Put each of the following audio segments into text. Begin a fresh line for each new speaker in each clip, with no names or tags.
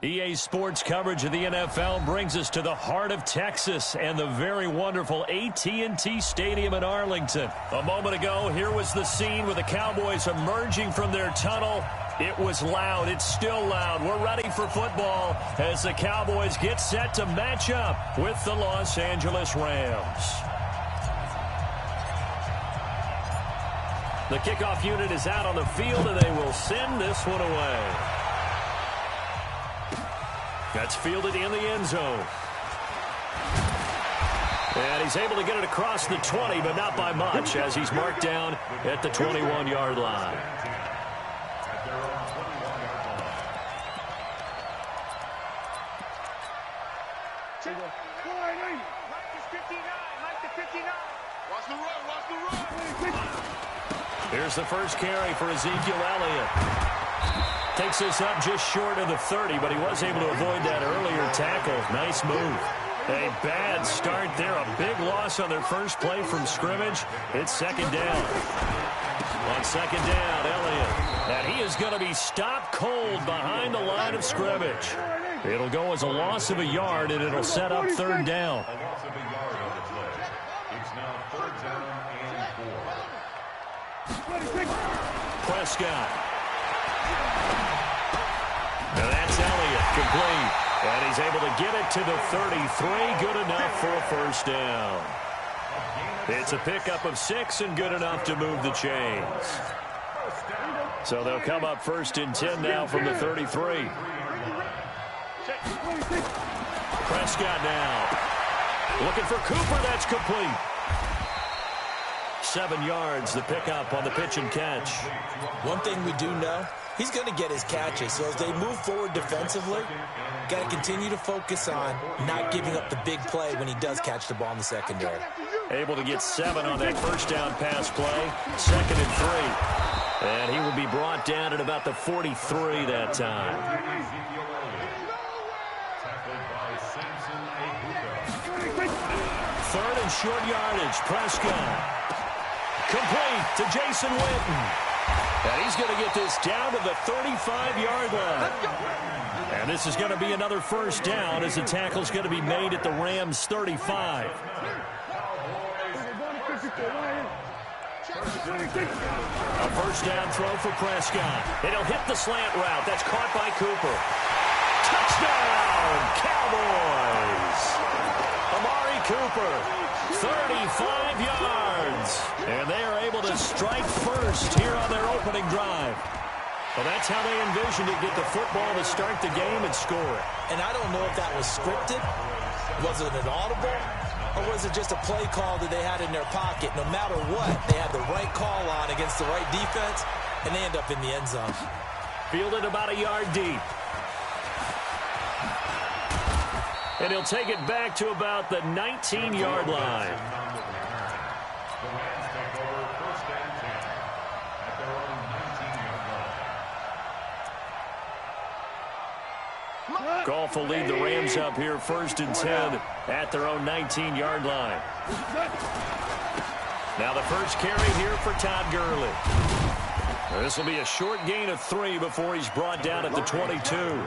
EA Sports coverage of the NFL brings us to the heart of Texas and the very wonderful AT&T Stadium in Arlington. A moment ago, here was the scene with the Cowboys emerging from their tunnel. It was loud. It's still loud. We're ready for football as the Cowboys get set to match up with the Los Angeles Rams. The kickoff unit is out on the field, and they will send this one away. That's fielded in the end zone. And he's able to get it across the 20, but not by much, as he's marked down at the 21-yard line. Here's the first carry for Ezekiel Elliott. Takes this up just short of the 30, but he was able to avoid that earlier tackle. Nice move. A bad start there. A big loss on their first play from scrimmage. It's second down. On second down, Elliott. And he is going to be stopped cold behind the line of scrimmage. It'll go as a loss of a yard, and it'll set up third down. Prescott. Now that's Elliott, complete. And he's able to get it to the 33. Good enough for a first down. It's a pickup of 6 and good enough to move the chains. So they'll come up first and 10 now from the 33. Prescott now. Looking for Cooper. That's complete. 7 yards, the pickup on the pitch and catch.
One thing we do know, he's going to get his catches. So as they move forward defensively, got to continue to focus on not giving up the big play when he does catch the ball in the secondary.
Able to get 7 on that first down pass play. 2nd and 3. And he will be brought down at about the 43 that time. Third and short yardage. Prescott. Complete to Jason Witten. And he's going to get this down to the 35-yard line. And this is going to be another first down as the tackle's going to be made at the Rams' 35. A first down throw for Prescott. And he'll hit the slant route. That's caught by Cooper. Touchdown, Cowboys! Amari Cooper. 35 yards. And they are able to strike first here on their opening drive. Well, that's how they envisioned it, get the football to start the game and score it.
And I don't know if that was scripted. Was it an audible? Or was it just a play call that they had in their pocket? No matter what, they had the right call on against the right defense, and they end up in the end zone.
Fielded about a yard deep. And he'll take it back to about the 19-yard line. Goff will lead the Rams up here 1st and 10 at their own 19-yard line. Now the first carry here for Todd Gurley. This will be a short gain of 3 before he's brought down at the 22.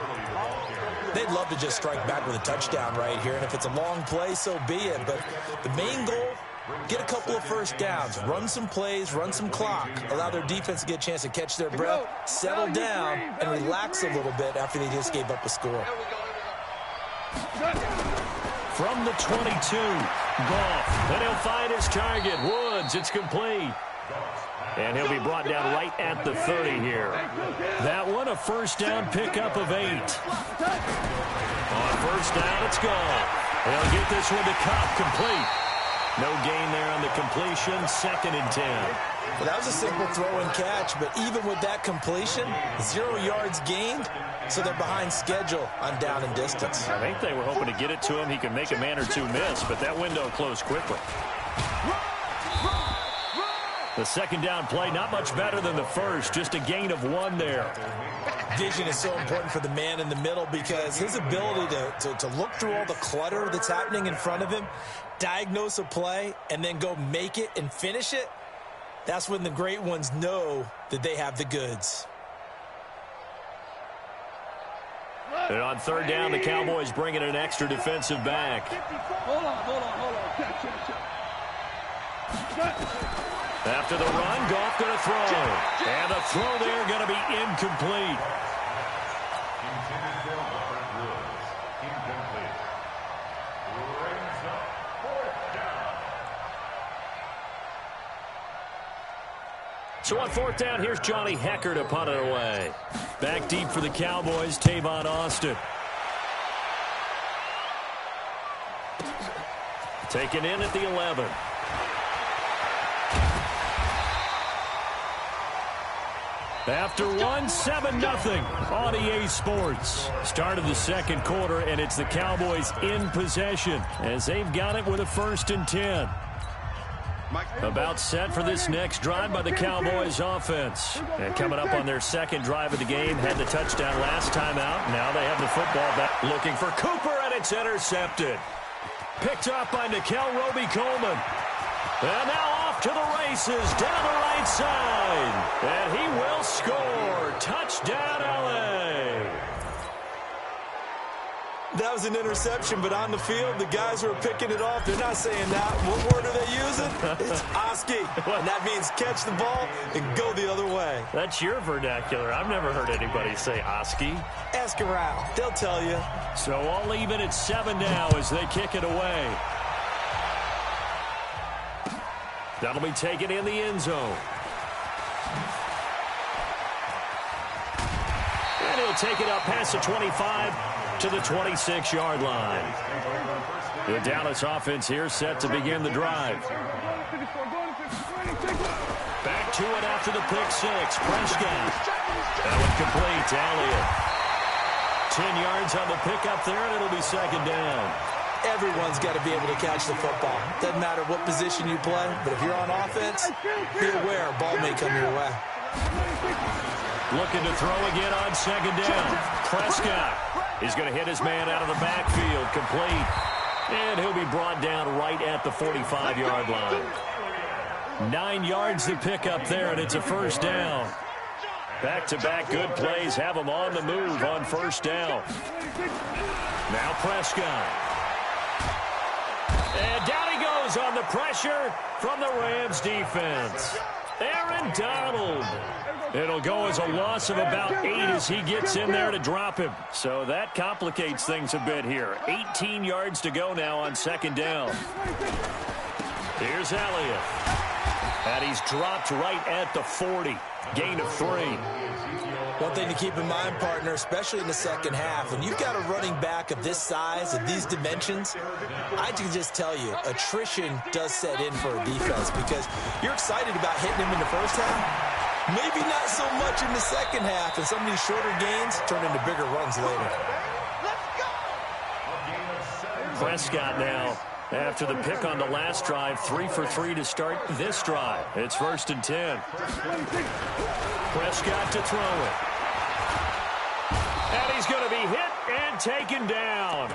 They'd love to just strike back with a touchdown right here, and if it's a long play, so be it. But the main goal, get a couple of first downs, run some plays, run some clock, allow their defense to get a chance to catch their breath, settle down, and relax a little bit after they just gave up a score.
From the 22, Goff, and he'll find his target, Woods. It's complete. And he'll be brought down right at the 30 here. That one, a first down pickup of 8. On first down, it's Goff. They'll get this one to Cup, complete. No gain there on the completion, 2nd and 10.
Well, that was a simple throw and catch, but even with that completion, 0 yards gained, so they're behind schedule on down and distance.
I think they were hoping to get it to him. He could make a man or two miss, but that window closed quickly. The second down play, not much better than the first, just a gain of 1 there.
Vision is so important for the man in the middle because his ability to look through all the clutter that's happening in front of him, diagnose a play, and then go make it and finish it, that's when the great ones know that they have the goods.
And on third down, the Cowboys bring in an extra defensive back.
Hold on.
After the run, Goff going to throw. And the throw there going to be incomplete. So on fourth down, here's Johnny Hecker to punt it away. Back deep for the Cowboys, Tavon Austin. Taken in at the 11. After one, 7-0 on EA Sports. Start of the second quarter, and it's the Cowboys in possession as they've got it with a 1st and 10. About set for this next drive by the Cowboys offense. And coming up on their second drive of the game, had the touchdown last time out. Now they have the football back. Looking for Cooper, and it's intercepted. Picked up by Nikel Roby-Coleman. And now off to the races down the right side. And he will score. Touchdown, L.A.
That was an interception, but on the field, the guys who are picking it off, they're not saying that. What word are they using? It's Oski. And that means catch the ball and go the other way.
That's your vernacular. I've never heard anybody say Oski.
Ask around. They'll tell you.
So all even at 7 now as they kick it away. That'll be taken in the end zone. And he'll take it up past the 25 to the 26-yard line. The Dallas offense here set to begin the drive. Back to it after the pick six. Prescott. That one complete to Elliott. 10 yards on the pickup there, and it'll be second down.
Everyone's got to be able to catch the football. Doesn't matter what position you play, but if you're on offense, be aware a ball may come your way.
Looking to throw again on second down. Prescott. He's going to hit his man out of the backfield. Complete. And he'll be brought down right at the 45-yard line. 9 yards to pick up there, and it's a first down. Back-to-back good plays have him on the move on first down. Now Prescott. And down he goes on the pressure from the Rams defense. Aaron Donald. It'll go as a loss of about 8 as he gets in there to drop him. So that complicates things a bit here. 18 yards to go now on second down. Here's Elliott. And he's dropped right at the 40. Gain of 3.
One thing to keep in mind, partner, especially in the second half, when you've got a running back of this size, of these dimensions, I can just tell you, attrition does set in for a defense because you're excited about hitting him in the first half. Maybe not so much in the second half, and some of these shorter gains turn into bigger runs later.
Prescott now, after the pick on the last drive, 3 for 3 to start this drive. It's 1st and 10. Prescott to throw it. And he's going to be hit and taken down.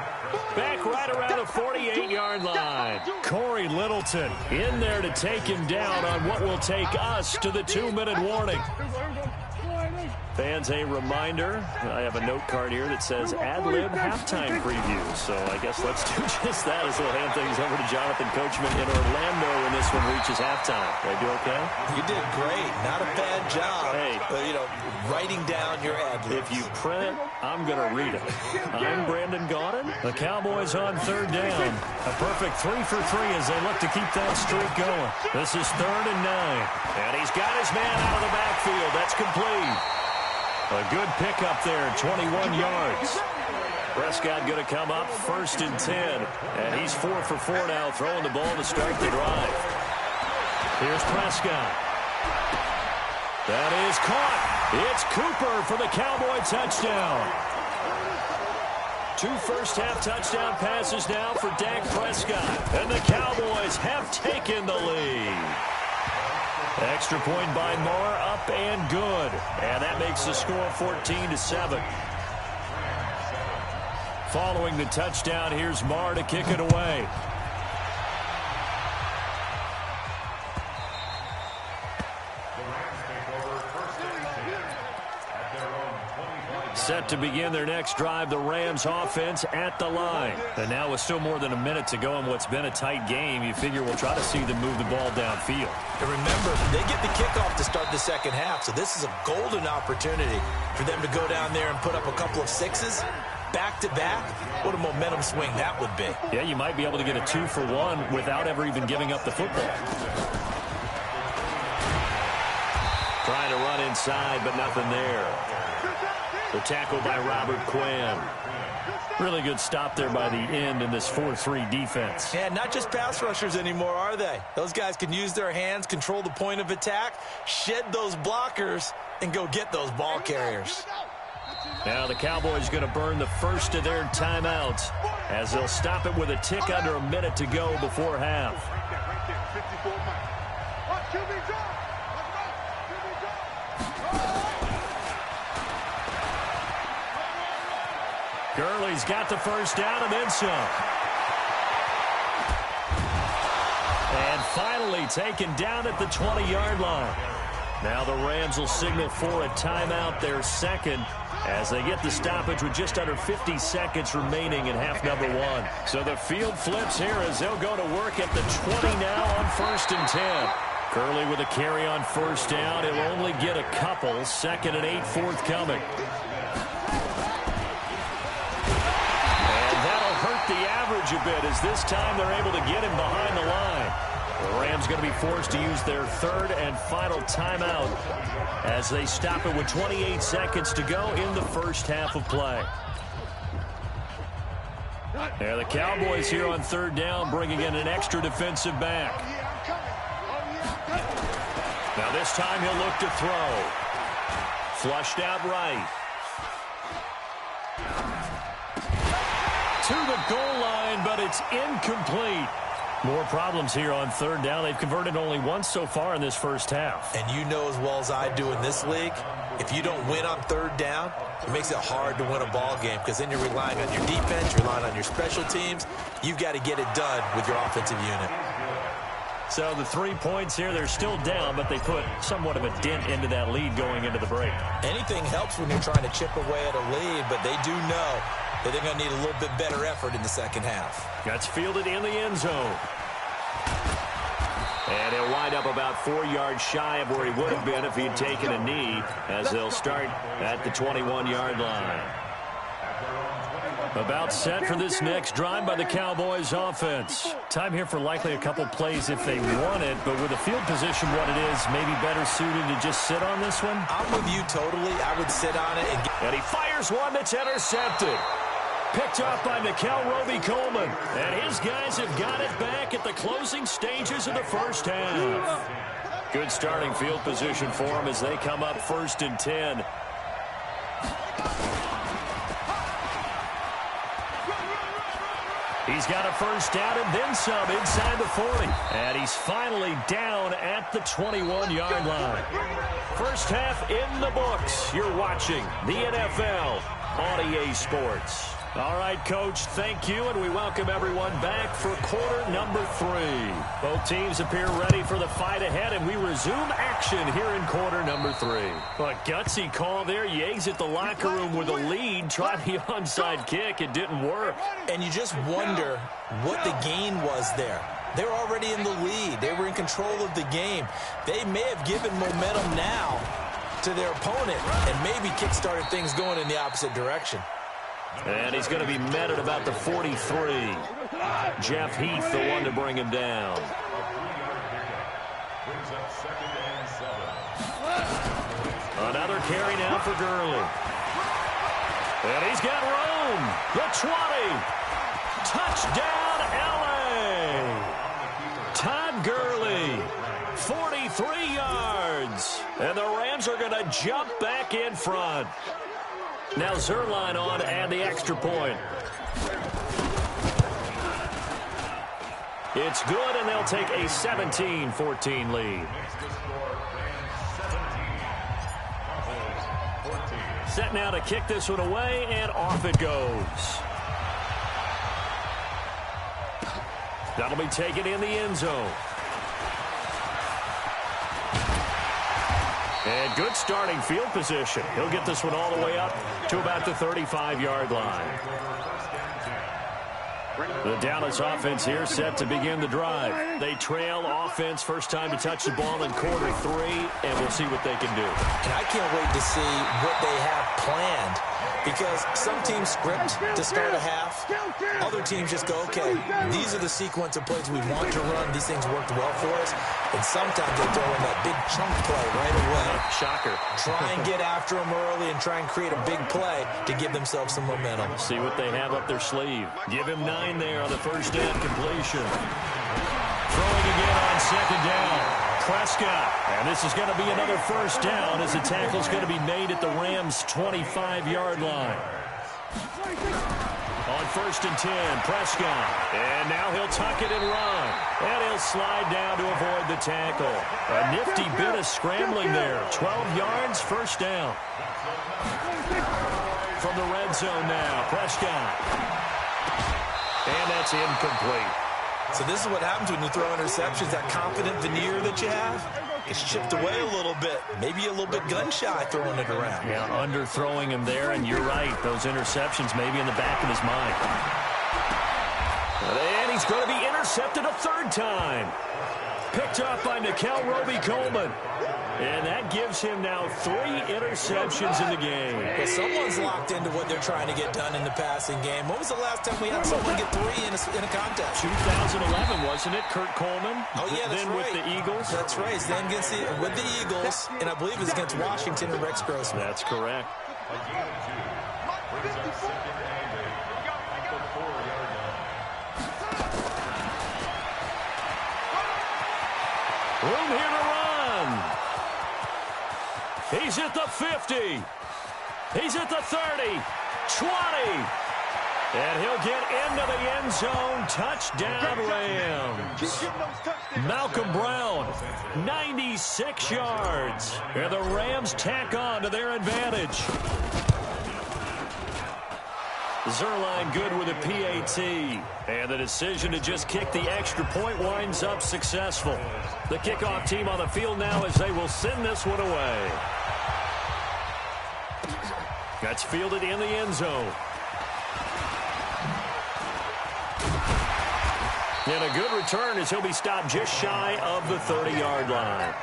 Back right around the 48-yard line. Corey Littleton in there to take him down on what will take us to the 2-minute warning. Fans, a reminder, I have a note card here that says ad-lib halftime preview. So I guess let's do just that as we'll hand things over to Jonathan Coachman in Orlando when this one reaches halftime. Did I do okay?
You did great. Not a bad job.
Hey.
Writing down your ad-libs.
If you print it, I'm going to read it. I'm Brandon Gaudin. The Cowboys on third down. A perfect 3 for 3 as they look to keep that streak going. This is 3rd and 9. And he's got his man out of the backfield. That's complete. A good pickup there, 21 yards. Prescott going to come up 1st and 10. And he's 4 for 4 now, throwing the ball to start the drive. Here's Prescott. That is caught. It's Cooper for the Cowboy touchdown. 2 first-half touchdown passes now for Dak Prescott. And the Cowboys have taken the lead. Extra point by Moore, up and good. And that makes the score 14-7. Following the touchdown, here's Moore to kick it away. Set to begin their next drive, the Rams offense at the line. And now with still more than a minute to go in what's been a tight game, you figure we'll try to see them move the ball downfield.
And remember, they get the kickoff to start the second half, so this is a golden opportunity for them to go down there and put up a couple of sixes back-to-back. What a momentum swing that would be.
Yeah, you might be able to get a 2-for-1 without ever even giving up the football. Trying to run inside, but nothing there. The tackle by Robert Quinn. Really good stop there by the end in this 4-3 defense.
Yeah, not just pass rushers anymore, are they? Those guys can use their hands, control the point of attack, shed those blockers, and go get those ball carriers.
Now the Cowboys going to burn the first of their timeouts as they'll stop it with a tick under a minute to go before half. Gurley's got the first down and then some. And finally taken down at the 20-yard line. Now the Rams will signal for a timeout, their second, as they get the stoppage with just under 50 seconds remaining in half number one. So the field flips here as they'll go to work at the 20 now on 1st and 10. Gurley with a carry on first down. He'll only get a couple. 2nd and 8 forthcoming. The average a bit as this time they're able to get him behind the line. The Rams going to be forced to use their 3rd and final timeout as they stop it with 28 seconds to go in the first half of play. There the Cowboys here on 3rd down bringing in an extra defensive back. Now this time he'll look to throw. Flushed out right. To the goal line, but it's incomplete. More problems here on 3rd down. They've converted only once so far in this first half.
And you know as well as I do in this league, if you don't win on 3rd down, it makes it hard to win a ball game because then you're relying on your defense, you're relying on your special teams. You've got to get it done with your offensive unit.
So the 3 points here, they're still down, but they put somewhat of a dent into that lead going into the break.
Anything helps when you're trying to chip away at a lead, but they do know that they're going to need a little bit better effort in the second half.
That's fielded in the end zone. And he'll wind up about 4 yards shy of where he would have been if he'd taken a knee as they'll start at the 21-yard line. About set for this next drive by the Cowboys offense. Time here for likely a couple plays if they want it, but with the field position what it is, maybe better suited to just sit on this one?
I'm with you totally. I would sit on it.
And he fires one that's intercepted. Picked off by Nickel Roby-Coleman. And his guys have got it back at the closing stages of the first half. Good starting field position for them as they come up 1st and 10. He's got a first down and then some inside the 40. And he's finally down at the 21-yard line. First half in the books. You're watching the NFL on EA Sports. All right, Coach, thank you, and we welcome everyone back for quarter number 3. Both teams appear ready for the fight ahead, and we resume action here in quarter number 3. A gutsy call there. You exit the locker room with a lead. Try the onside kick. It didn't work.
And you just wonder what the gain was there. They were already in the lead. They were in control of the game. They may have given momentum now to their opponent and maybe kick-started things going in the opposite direction.
And he's going to be met at about the 43. Jeff Heath, the one to bring him down. Another carry now for Gurley. And he's got room. The 20. Touchdown, L.A. Todd Gurley, 43 yards. And the Rams are going to jump back in front. Now Zerline on and the extra point. It's good, and they'll take a 17-14 lead. Set now to kick this one away, and off it goes. That'll be taken in the end zone. And good starting field position. He'll get this one all the way up to about the 35-yard line. The Dallas offense here set to begin the drive. They trail offense, first time to touch the ball in quarter 3, and we'll see what they can do.
And I can't wait to see what they have planned, because some teams script to start a half. Other teams just go, okay, these are the sequence of plays we want to run. These things worked well for us. And sometimes they throw in that big chunk play right away.
Shocker.
Try and get after them early and try and create a big play to give themselves some momentum.
See what they have up their sleeve. Give him 9 there on the first down completion. Throwing again on second down. Prescott. And this is going to be another first down as the tackle's going to be made at the Rams' 25-yard line. On first and 10, Prescott. And now he'll tuck it and run. And he'll slide down to avoid the tackle. A nifty bit of scrambling there. 12 yards, first down. From the red zone now, Prescott. And that's incomplete.
So this is what happens when you throw interceptions. That confident veneer that you have, it's chipped away a little bit. Maybe a little bit gun-shy throwing it around.
Yeah, underthrowing him there, and you're right. Those interceptions maybe in the back of his mind. And he's going to be intercepted a third time. Picked up by Nikel Roby-Coleman. And that gives him now 3 interceptions in the game.
Well, someone's locked into what they're trying to get done in the passing game. When was the last time we had someone get 3 in a contest?
2011, wasn't it? Kurt Coleman?
Oh, yeah, that's
then
right.
With the Eagles?
That's right. Then with the Eagles, and I believe it was against Washington and Rex Grossman.
That's correct. Room here to run. He's at the 50. He's at the 30. 20. And he'll get into the end zone. Touchdown, Rams. Malcolm Brown, 96 yards. And the Rams tack on to their advantage. Zerline good with a PAT. And the decision to just kick the extra point winds up successful. The kickoff team on the field now as they will send this one away. That's fielded in the end zone. And a good return as he'll be stopped just shy of the 30-yard line.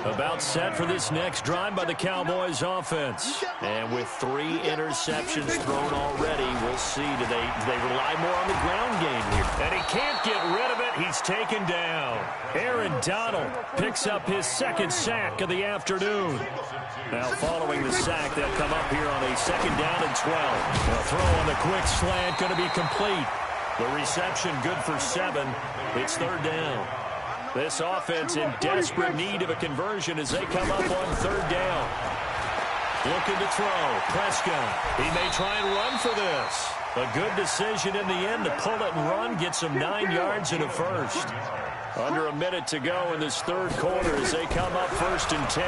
About set for this next drive by the Cowboys offense. And with 3 interceptions thrown already, we'll see. Do they rely more on the ground game here? And he can't get rid of it. He's taken down. Aaron Donald picks up his 2nd sack of the afternoon. Now following the sack, they'll come up here on a 2nd down and 12. The throw on the quick slant going to be complete. The reception good for 7. It's 3rd down. This offense in desperate need of a conversion as they come up on 3rd down. Looking to throw. Prescott. He may try and run for this. A good decision in the end to pull it and run. Gets him 9 yards and a first. Under a minute to go in this 3rd quarter as they come up 1st and 10.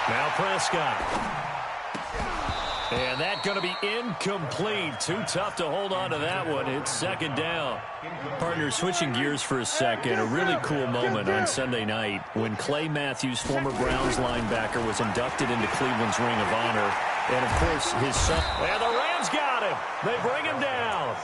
Now Prescott. And that's going to be incomplete. Too tough to hold on to that one. It's 2nd down. Partner, switching gears for a second. A really cool moment on Sunday night when Clay Matthews, former Browns linebacker, was inducted into Cleveland's Ring of Honor. And, of course, his son. And the Rams got him. They bring him down.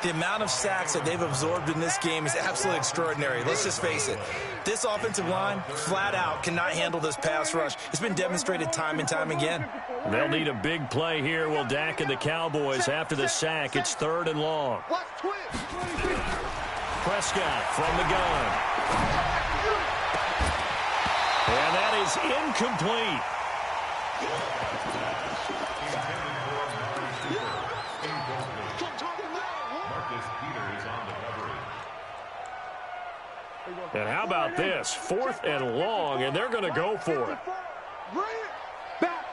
The amount of sacks that they've absorbed in this game is absolutely extraordinary. Let's just face it. This offensive line, flat out, cannot handle this pass rush. It's been demonstrated time and time again.
They'll need a big play here. Will Dak and the Cowboys after the sack. It's 3rd and long. Prescott from the gun. And that is incomplete. And how about this? 4th and long, and they're going to go for it.
Back.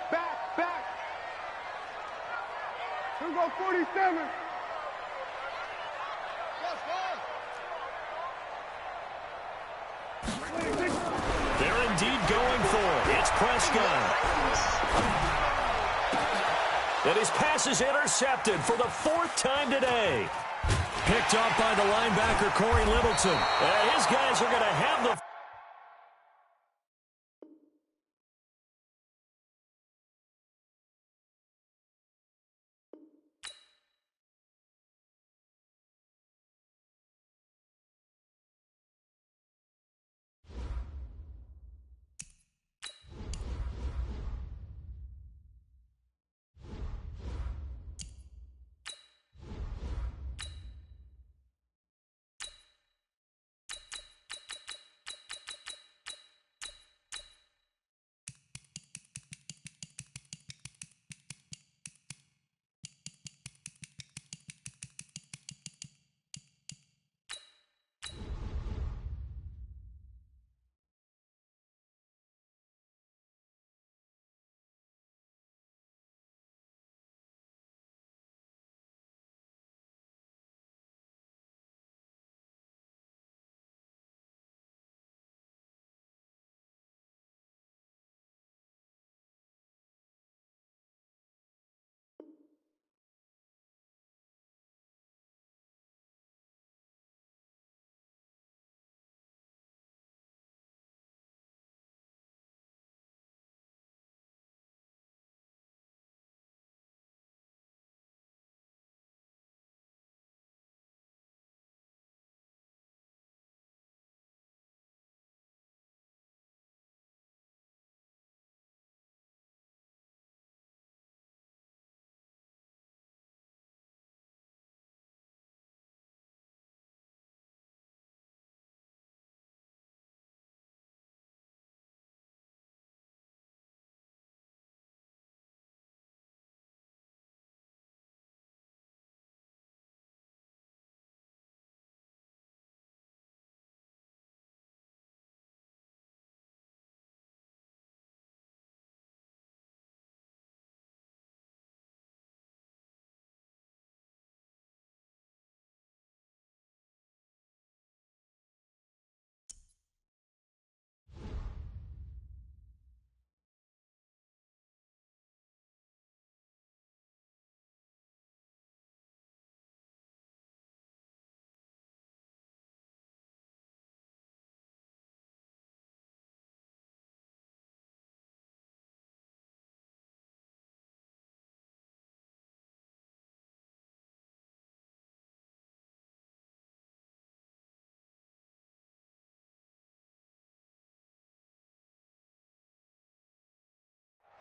Here we go, 47.
They're indeed going for it. It's Prescott. And his pass is intercepted for the 4th time today. Picked up by the linebacker, Corey Littleton. And his guys are going to have the...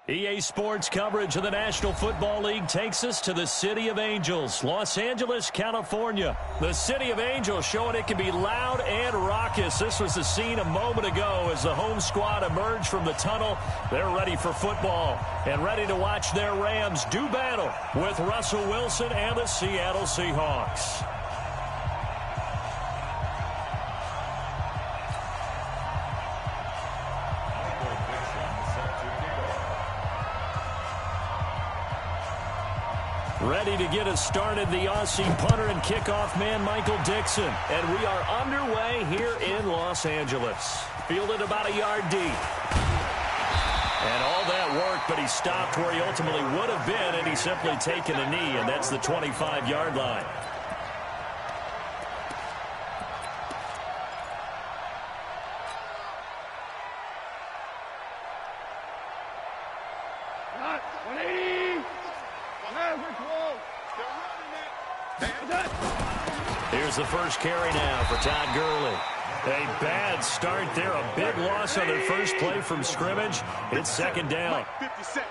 EA Sports coverage of the National Football League takes us to the City of Angels, Los Angeles, California. The City of Angels showing it can be loud and raucous. This was the scene a moment ago as the home squad emerged from the tunnel. They're ready for football and ready to watch their Rams do battle with Russell Wilson and the Seattle Seahawks. Ready to get us started, the Aussie punter and kickoff man, Michael Dixon. And we are underway here in Los Angeles. Fielded about a yard deep. And all that work, but he stopped where he ultimately would have been, and he's simply taken a knee, and that's the 25-yard line. Here's the first carry now for Todd Gurley. A bad start there. A big loss on their first play from scrimmage. It's second down.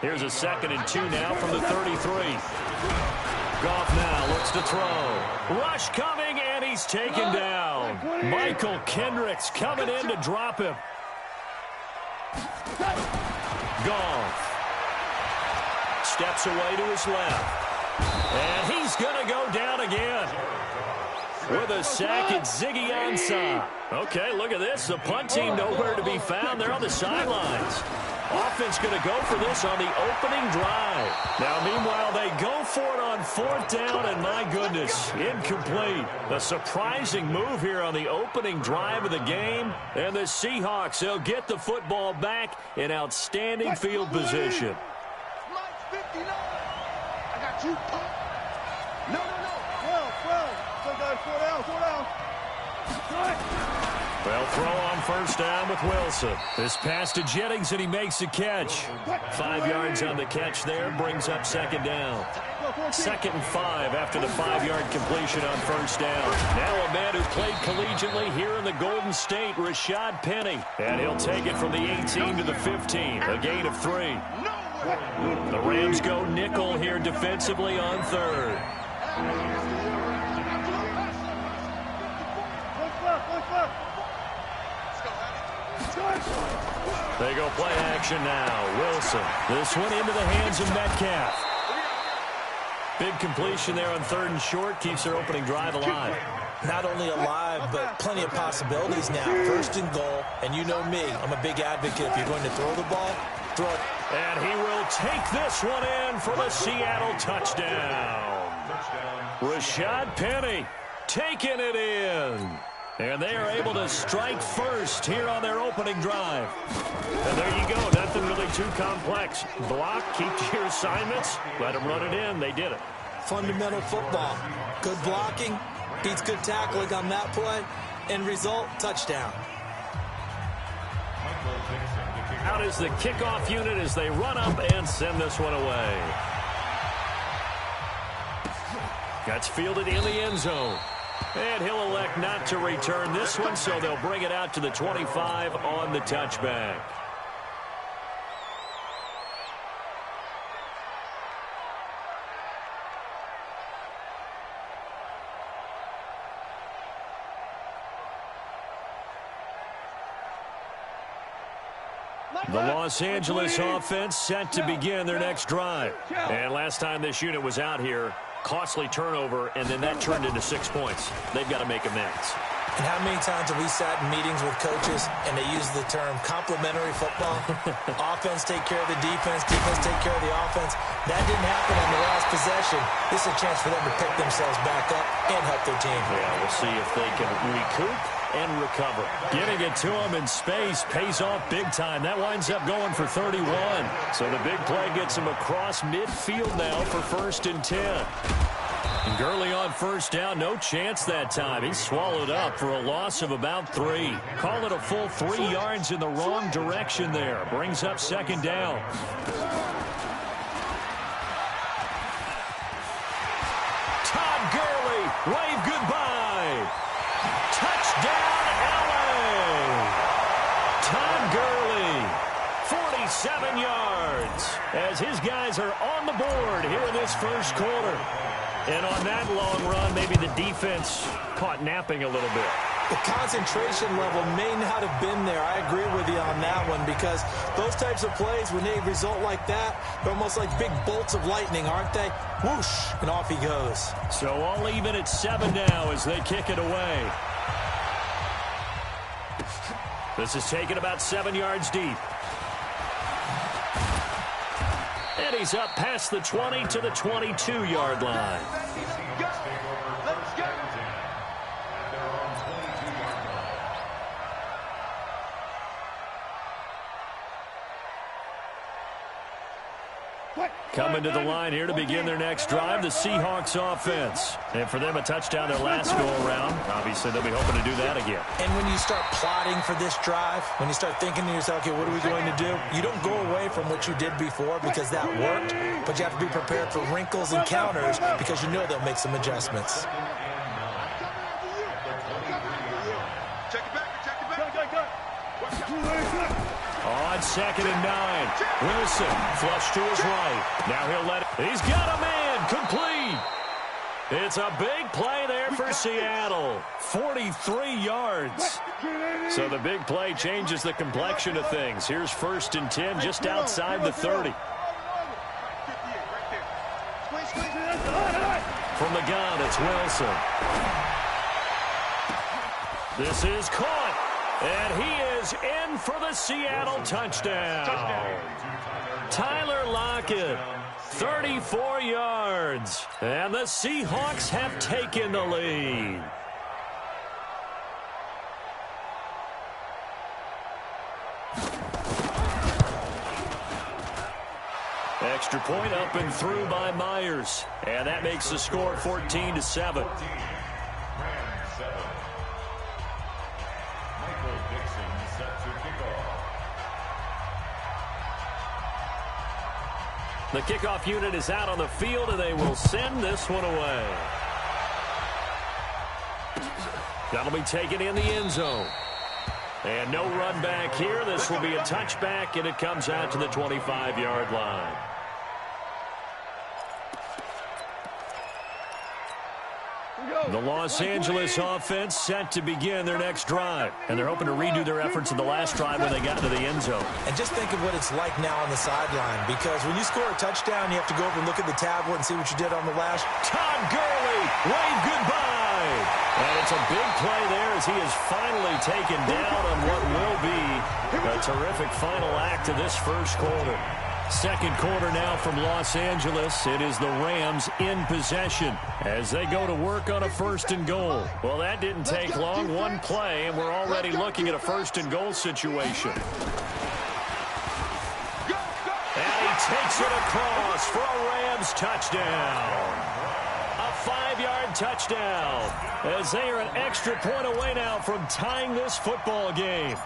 Here's a 2nd and 2 now from the 33. Goff now looks to throw. Rush coming, and he's taken down. Michael Kendricks coming in to drop him. Goff steps away to his left. And he's going to go down again. With a sack, it's Ziggy Ansah. Okay, look at this. The punt team nowhere to be found. They're on the sidelines. Offense going to go for this on the opening drive. Now, meanwhile, they go for it on 4th down, and my goodness, incomplete. A surprising move here on the opening drive of the game. And the Seahawks, they'll get the football back in outstanding field position.
I got you. No.
Well, throw on first down with Wilson. This pass to Jennings, and he makes a catch. 5 yards on the catch there, brings up second down. 2nd and 5 after the 5-yard completion on first down. Now a man who played collegiately here in the Golden State, Rashad Penny. And he'll take it from the 18 to the 15, a gain of 3. The Rams go nickel here defensively on third. They go play action now. Wilson. This one into the hands of Metcalf. Big completion there on 3rd and short. Keeps their opening drive alive.
Not only alive, but plenty of possibilities now. 1st and goal. And you know me. I'm a big advocate. If you're going to throw the ball, throw it.
And he will take this one in for the Seattle touchdown. Rashad Penny taking it in. And they are able to strike first here on their opening drive. And there you go. Nothing really too complex. Block, keep to your assignments, let them run it in. They did it.
Fundamental football. Good blocking beats good tackling on that play. End result, touchdown.
Out is the kickoff unit as they run up and send this one away. That's fielded in the end zone. And he'll elect not to return this one, so they'll bring it out to the 25 on the touchback. The Los Angeles offense set to begin their next drive. And last time this unit was out here, costly turnover, and then that turned into 6 points. They've got to make amends.
And how many times have we sat in meetings with coaches and they use the term complementary football? Offense take care of the defense, defense take care of the offense. That didn't happen on the last possession. This is a chance for them to pick themselves back up and help their team.
Yeah, we'll see if they can recoup and recover. Getting it to him in space pays off big time. That winds up going for 31. So the big play gets him across midfield now for 1st and 10. And Gurley on first down, no chance that time. He's swallowed up for a loss of about 3. Call it a full 3 yards in the wrong direction there. Brings up 2nd down. Todd Gurley, wave goodbye. Touchdown, LA. Todd Gurley, 47 yards, as his guys are on the board here in this first quarter. And on that long run, maybe the defense caught napping a little bit.
The concentration level may not have been there. I agree with you on that one, because those types of plays, when they result like that, they're almost like big bolts of lightning, aren't they? Whoosh, and off he goes.
So all even at 7 now as they kick it away. This is taken about 7 yards deep. And he's up past the 20 to the 22-yard line. Coming to the line here to begin their next drive, the Seahawks offense. And for them, a touchdown their last go-around. Obviously, they'll be hoping to do that again.
And when you start plotting for this drive, when you start thinking to yourself, okay, what are we going to do? You don't go away from what you did before because that worked, but you have to be prepared for wrinkles and counters because you know they'll make some adjustments.
On 2nd and 9, Wilson flush to his right. Now he'll let it. He's got a man complete. It's a big play there for Seattle. 43 yards. So the big play changes the complexion of things. Here's 1st and 10 just outside the 30. From the gun, it's Wilson. This is caught. And he is in for the Seattle touchdown. Tyler Lockett, 34 yards. And the Seahawks have taken the lead. extra point up and through by Myers. And that makes the score 14-7. The kickoff unit is out on the field, and they will send this one away. That'll be taken in the end zone. And no run back here. This will be a touchback, and it comes out to the 25-yard line. The Los Angeles offense set to begin their next drive. And they're hoping to redo their efforts in the last drive when they got to the end zone.
And just think of what it's like now on the sideline. Because when you score a touchdown, you have to go over and look at the tablet and see what you did on the last.
Todd Gurley, wave goodbye. And it's a big play there as he is finally taken down on what will be a terrific final act of this first quarter. Second quarter now from Los Angeles. It is the Rams in possession as they go to work on a first and goal. Well, that didn't take long. One play, and we're already looking at a first and goal situation. And he takes it across for a Rams touchdown. A 5-yard touchdown as they are an extra point away now from tying this football game.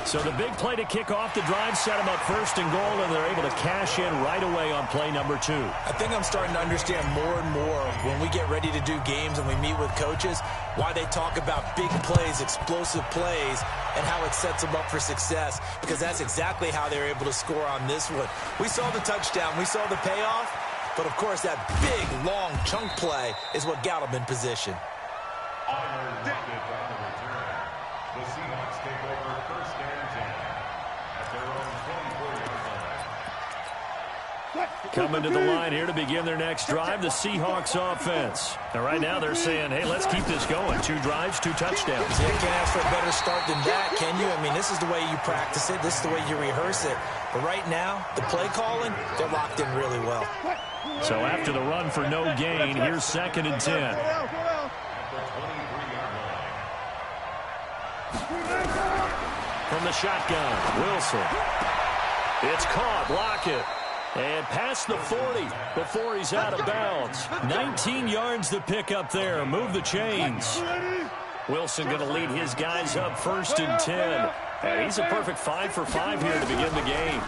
So the big play to kick off the drive set them up first and goal, and they're able to cash in right away on play number 2.
I think I'm starting to understand more and more when we get ready to do games and we meet with coaches why they talk about big plays, explosive plays, and how it sets them up for success, because that's exactly how they're able to score on this one. We saw the touchdown. We saw the payoff. But, of course, that big, long chunk play is what got them in position.
The Seahawks take over first and 10 at their own 24-yard line.
Coming to the line here to begin their next drive, the Seahawks offense. And right now they're saying, hey, let's keep this going. 2 drives, 2 touchdowns.
Yeah, you can't ask for a better start than that, can you? I mean, this is the way you practice it. This is the way you rehearse it. But right now, the play calling, they're locked in really well.
So after the run for no gain, here's 2nd and 10. From the shotgun, Wilson. It's caught, Lockett. And past the 40 before he's out of bounds. 19 yards to pick up there. Move the chains. Wilson going to lead his guys up first and 10. And he's a perfect 5 for 5 here to begin the game.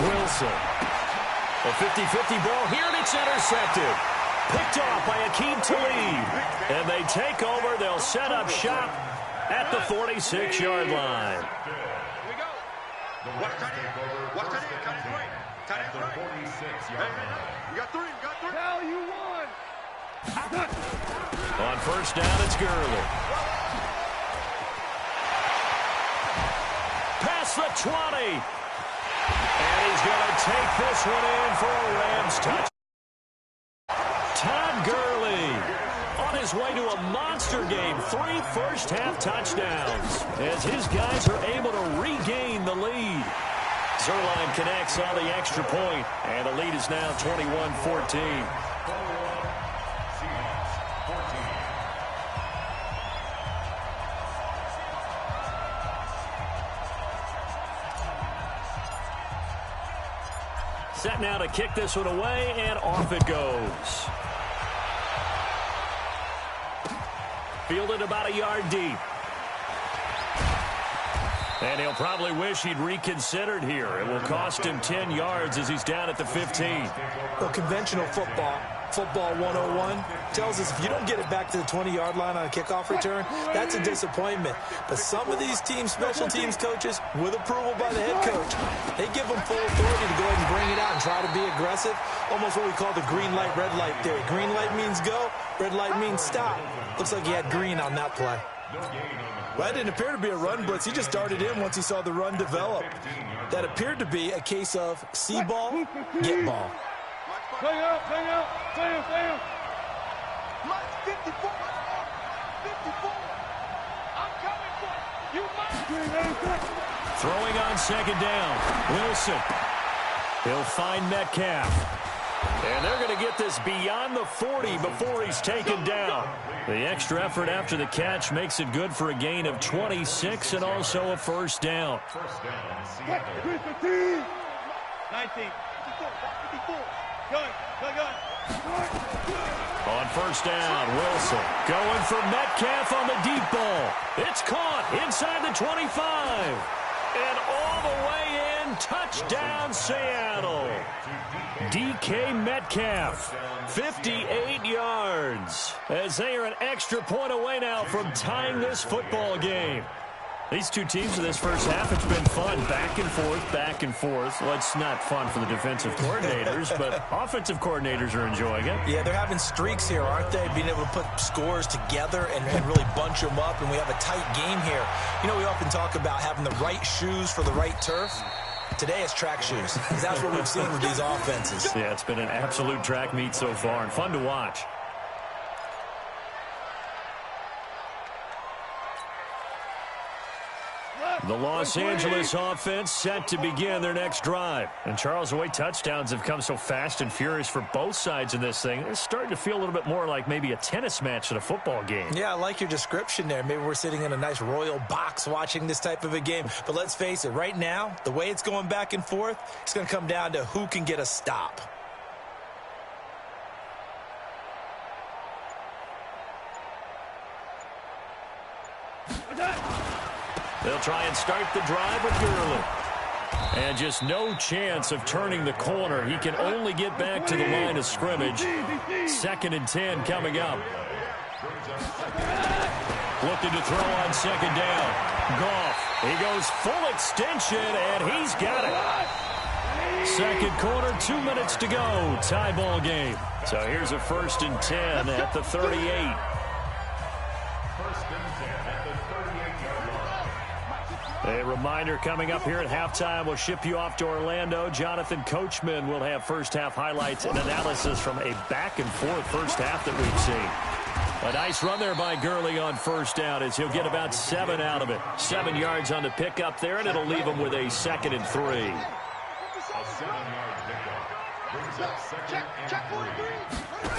Wilson. A 50-50 ball here, and it's intercepted. Picked off by Aqib Talib. And they take over. They'll set up shop at the 46-yard line.
Here we go. Watch that in. Watch that in. Cut it right. Cut it right. 46-yard line. You got 3. You got 3. Hell, you won.
On first down, it's Gurley. Past the 20. And he's going to take this one in for a Rams touch. Todd Gurley on his way to a monster game. 3 first-half touchdowns as his guys are able to regain the lead. Zerline connects on the extra point, and the lead is now 21-14. Set now to kick this one away, and off it goes. Fielded about a yard deep. And he'll probably wish he'd reconsidered here. It will cost him 10 yards as he's down at the 15.
Well, conventional football 101, tells us if you don't get it back to the 20-yard line on a kickoff return, that's a disappointment. But some of these teams, special teams coaches, with approval by the head coach, they give them full authority to go ahead and bring it out and try to be aggressive. Almost what we call the green light, red light theory. Green light means go, red light means stop. Looks like he had green on that play. Well, that didn't appear to be a run blitz. He just darted in once he saw the run develop. That appeared to be a case of see ball, get ball.
Hang out, hang out, hang out. 54. 54. I'm coming for you.
Throwing on second down. Wilson. He'll find Metcalf. And they're going to get this beyond the 40 before he's taken down. The extra effort after the catch makes it good for a gain of 26 and also a first down.
19. 54. Gun.
On first down, Wilson going for Metcalf on the deep ball. It's caught inside the 25. And all the way in, touchdown Seattle. DK Metcalf, 58 yards, as they are an extra point away now from tying this football game. These two teams in this first half, it's been fun. Back and forth, back and forth. Well, it's not fun for the defensive coordinators, but offensive coordinators are enjoying it.
Yeah, they're having streaks here, aren't they? Being able to put scores together and really bunch them up, and we have a tight game here. You know, we often talk about having the right shoes for the right turf. Today it's track shoes, because that's what we've seen with these offenses.
Yeah, it's been an absolute track meet so far, and fun to watch. The Los Angeles offense set to begin their next drive. And Charles, the way touchdowns have come so fast and furious for both sides in this thing, it's starting to feel a little bit more like maybe a tennis match than a football game.
Yeah, I like your description there. Maybe we're sitting in a nice royal box watching this type of a game. But let's face it, right now, the way it's going back and forth, it's going to come down to who can get a stop.
They'll try and start the drive with Gurley. And just no chance of turning the corner. He can only get back to the line of scrimmage. 2nd and 10 coming up. Looking to throw on 2nd down. Goff. He goes full extension, and he's got it. Second quarter, 2 minutes to go. Tie ball game. So here's a 1st and 10 at the 38. A reminder coming up here at halftime. We'll ship you off to Orlando. Jonathan Coachman will have first half highlights and analysis from a back-and-forth first half that we've seen. A nice run there by Gurley on first down as he'll get about 7 out of it. 7 yards on the pickup there, and it'll leave him with a 2nd and 3.
A 7-yard pickup brings up 2nd and 3.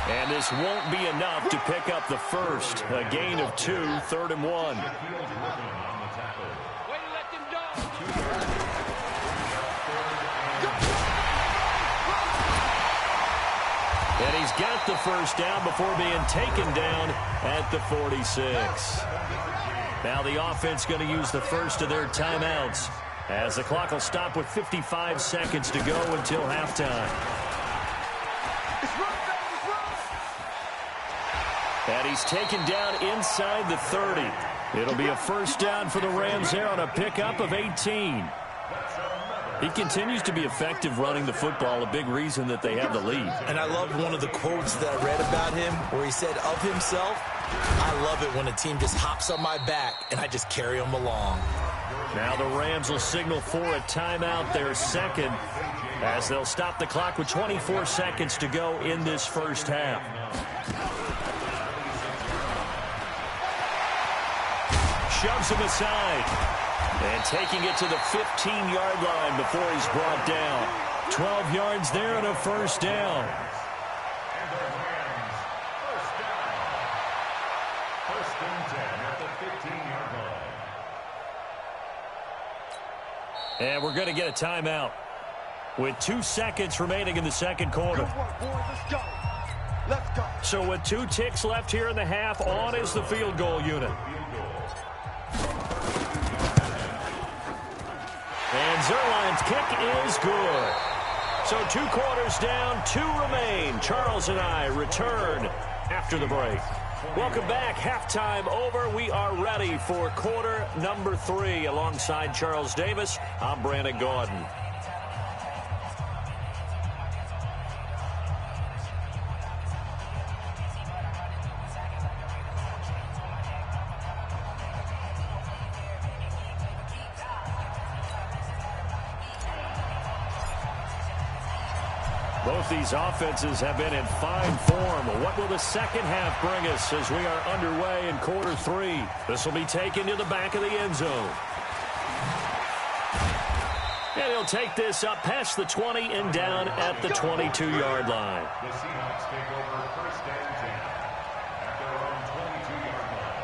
And this won't be enough to pick up the first. A gain of 2, 3rd and 1. And he's got the first down before being taken down at the 46. Now the offense going to use the first of their timeouts as the clock will stop with 55 seconds to go until halftime. And he's taken down inside the 30. It'll be a first down for the Rams there on a pickup of 18. He continues to be effective running the football, a big reason that they have the lead.
And I love one of the quotes that I read about him where he said of himself, I love it when a team just hops on my back and I just carry them along.
Now the Rams will signal for a timeout, their second, as they'll stop the clock with 24 seconds to go in this first half. Shoves him aside. And taking it to the 15-yard line before he's brought down. 12 yards there and a first down.
And the Rams, first down. 1st and 10 at the 15-yard line.
And we're going to get a timeout with 2 seconds remaining in the second quarter.
Good work, boys. Let's go. Let's go.
So with 2 ticks left here in the half, on is the field goal unit. And Zerline's kick is good. So 2 quarters down, 2 remain. Charles and I return after the break. Welcome back. Halftime over. We are ready for quarter number 3. Alongside Charles Davis, I'm Brandon Gaudin. Both these offenses have been in fine form. What will the second half bring us as we are underway in quarter 3? This will be taken to the back of the end zone. And he'll take this up past the 20 and down at the 22-yard line.
The Seahawks take over 1st and 10 at their own 22-yard line.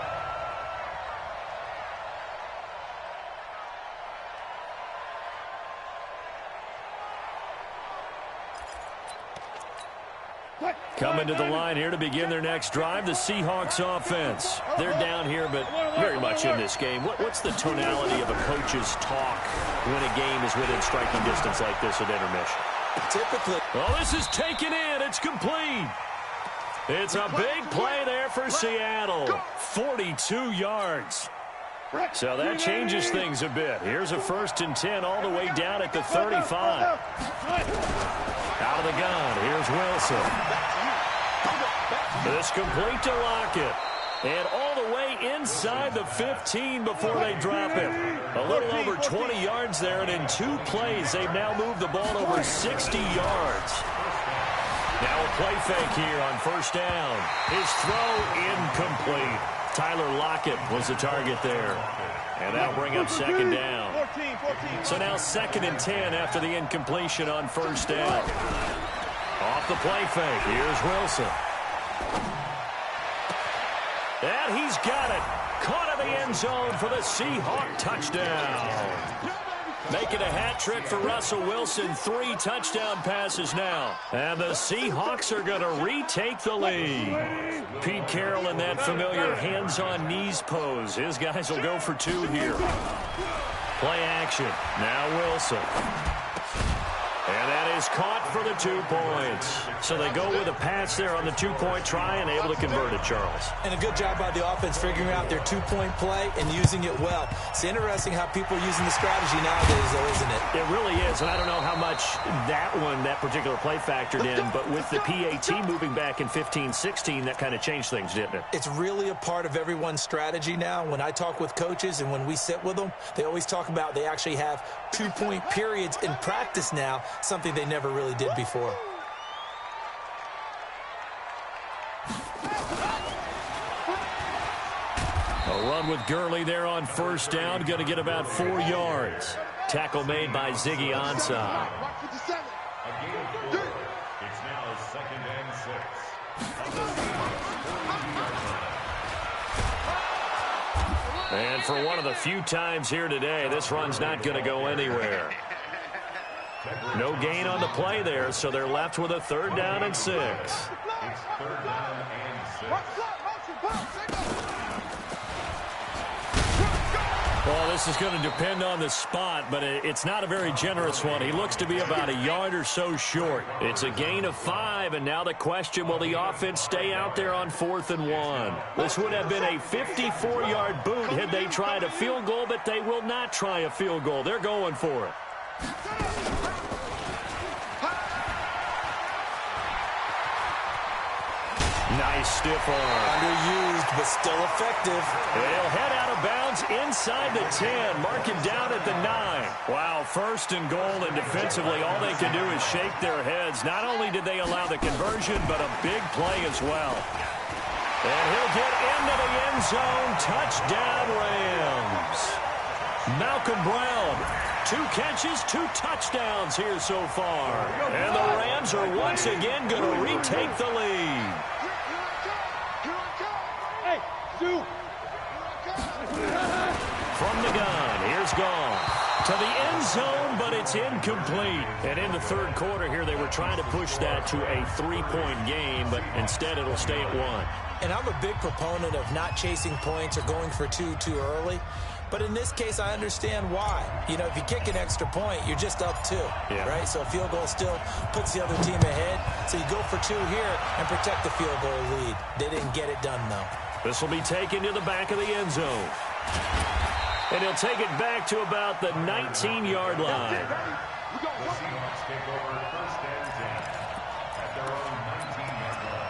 Coming to the line here to begin their next drive, the Seahawks offense. They're down here, but very much in this game. What's the tonality of a coach's talk when a game is within striking distance like this at intermission?
Typically.
Oh, this is taken in. It's complete. It's a big play there for Seattle. 42 yards. So that changes things a bit. Here's a 1st and 10 all the way down at the 35. Out of the gun, here's Wilson. This complete to Lockett. And all the way inside the 15 before they drop it. A little over 20 yards there, and in 2 plays, they've now moved the ball over 60 yards. Now a play fake here on 1st down. His throw incomplete. Tyler Lockett was the target there. And that'll bring up 2nd down. So now 2nd and 10 after the incompletion on 1st down. Off the play fake. Here's Wilson. And he's got it. Caught in the end zone for the Seahawk touchdown. Making a hat trick for Russell Wilson. 3 touchdown passes now. And the Seahawks are going to retake the lead. Pete Carroll in that familiar hands-on knees pose. His guys will go for 2 here. Play action. Now Wilson. And that is caught for the 2 points. So they go with a pass there on the 2-point try and able to convert it, Charles.
And a good job by the offense figuring out their 2-point play and using it well. It's interesting how people are using the strategy nowadays, though, isn't it?
It really is, and I don't know how much that particular play factored in, but with the PAT moving back in 15-16, that kind of changed things, didn't it?
It's really a part of everyone's strategy now. When I talk with coaches and when we sit with them, they always talk about they actually have 2-point periods in practice now, something they never really did before.
A run with Gurley there on 1st down. Going to get about 4 yards. Tackle made by Ziggy Ansah.
It's now 2nd and 6.
And for one of the few times here today, this run's not going to go anywhere. No gain on the play there, so they're left with a 3rd down and 6.
It's 3rd down and 6.
Well, this is going to depend on the spot, but it's not a very generous one. He looks to be about a yard or so short. It's a gain of 5, and now the question, will the offense stay out there on 4th and 1? This would have been a 54-yard boot had they tried a field goal, but they will not try a field goal. They're going for it. Nice stiff arm.
Underused, but still effective.
They'll head out of bounds inside the 10. Mark it down at the 9. Wow, 1st and goal, and defensively, all they can do is shake their heads. Not only did they allow the conversion, but a big play as well. And he'll get into the end zone. Touchdown, Rams. Malcolm Brown. 2 catches, 2 touchdowns here so far. And the Rams are once again going to retake the lead. From the gun, here's Gone. To the end zone, but it's incomplete. And in the 3rd quarter here, they were trying to push that to a 3-point game, but instead it'll stay at 1.
And I'm a big proponent of not chasing points or going for 2 too early. But in this case, I understand why. You know, if you kick an extra point, you're just up 2, right? So a field goal still puts the other team ahead. So you go for 2 here and protect the field goal lead. They didn't get it done, though.
This will be taken to the back of the end zone. And he'll take it back to about the 19-yard line.
The Seahawks take over 1st and 10 at their own 19-yard line.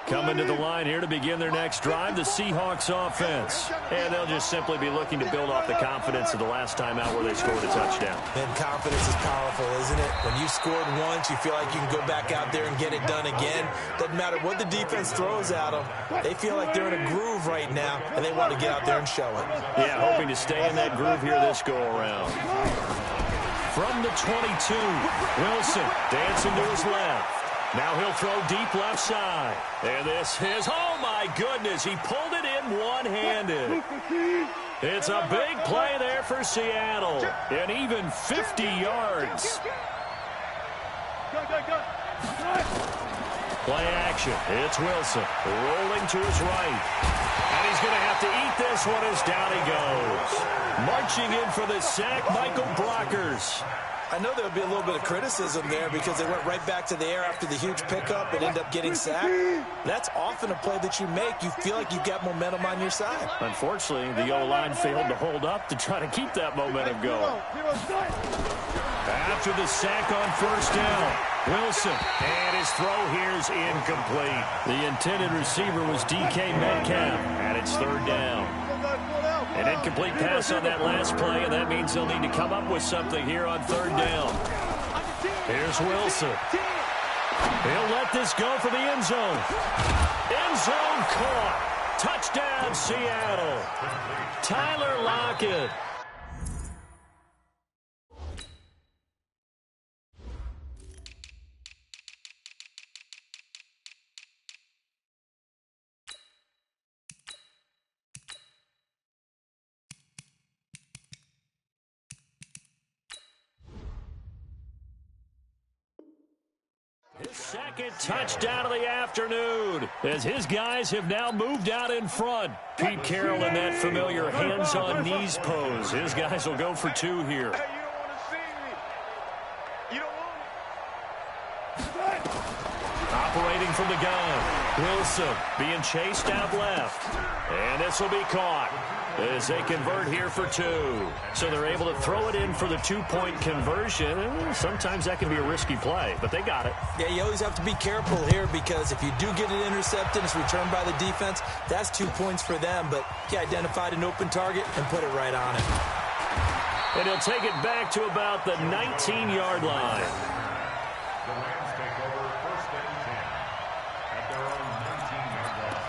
Coming to the line here to begin their next drive, the Seahawks offense. And they'll just simply be looking to build off the confidence of the last time out where they scored a touchdown.
And confidence is powerful, isn't it? When you scored once, you feel like you can go back out there and get it done again. Doesn't matter what the defense throws at them. They feel like they're in a groove right now, and they want to get out there and show it.
Yeah, hoping to stay in that groove here this go-around. From the 22, Wilson dancing to his left. Now he'll throw deep left side. And this is, oh my goodness, he pulled it in one-handed. It's a big play there for Seattle. And even 50 yards. Play action. It's Wilson rolling to his right. And he's going to have to eat this one as down he goes. Marching in for the sack, Michael Brockers.
I know there'll be a little bit of criticism there because they went right back to the air after the huge pickup and end up getting sacked. That's often a play that you make. You feel like you've got momentum on your side.
Unfortunately, the O-line failed to hold up to try to keep that momentum going. After the sack on first down, Wilson, and his throw here's incomplete. The intended receiver was DK Metcalf, and it's third down. An incomplete pass on that last play, and that means they'll need to come up with something here on third down. Here's Wilson. He'll let this go for the end zone. End zone caught. Touchdown, Seattle. Tyler Lockett. His second touchdown of the afternoon as his guys have now moved out in front. Pete Carroll in that familiar hands-on-knees pose. His guys will go for two here.
Hey, you don't want to see me. You don't want it.
Operating from the gun. Wilson being chased out left. And this will be caught as they convert here for two. So they're able to throw it in for the two-point conversion. Sometimes that can be a risky play, but they got it.
Yeah, you always have to be careful here because if you do get it intercepted, it's returned by the defense, that's 2 points for them. But he identified an open target and put it right on it.
And he'll take it back to about the 19-yard line.
The Rams take over first and 10 at their own 19-yard line.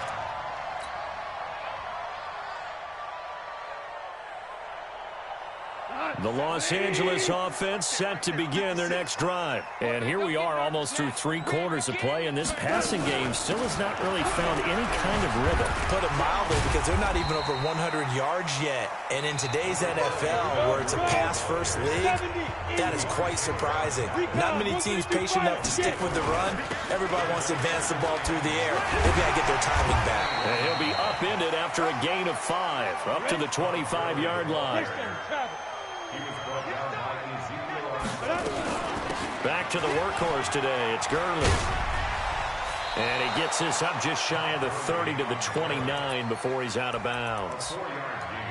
The Los Angeles offense set to begin their next drive. And here we are almost through 3 quarters of play, and this passing game still has not really found any kind of rhythm.
Put it mildly because they're not even over 100 yards yet. And in today's NFL, where it's a pass-first league, that is quite surprising. Not many teams patient enough to stick with the run. Everybody wants to advance the ball through the air. They've got to get their timing back.
And he'll be upended after a gain of 5, up to the 25-yard line. Back to the workhorse today. It's Gurley. And he gets this up just shy of the 30 to the 29 before he's out of bounds.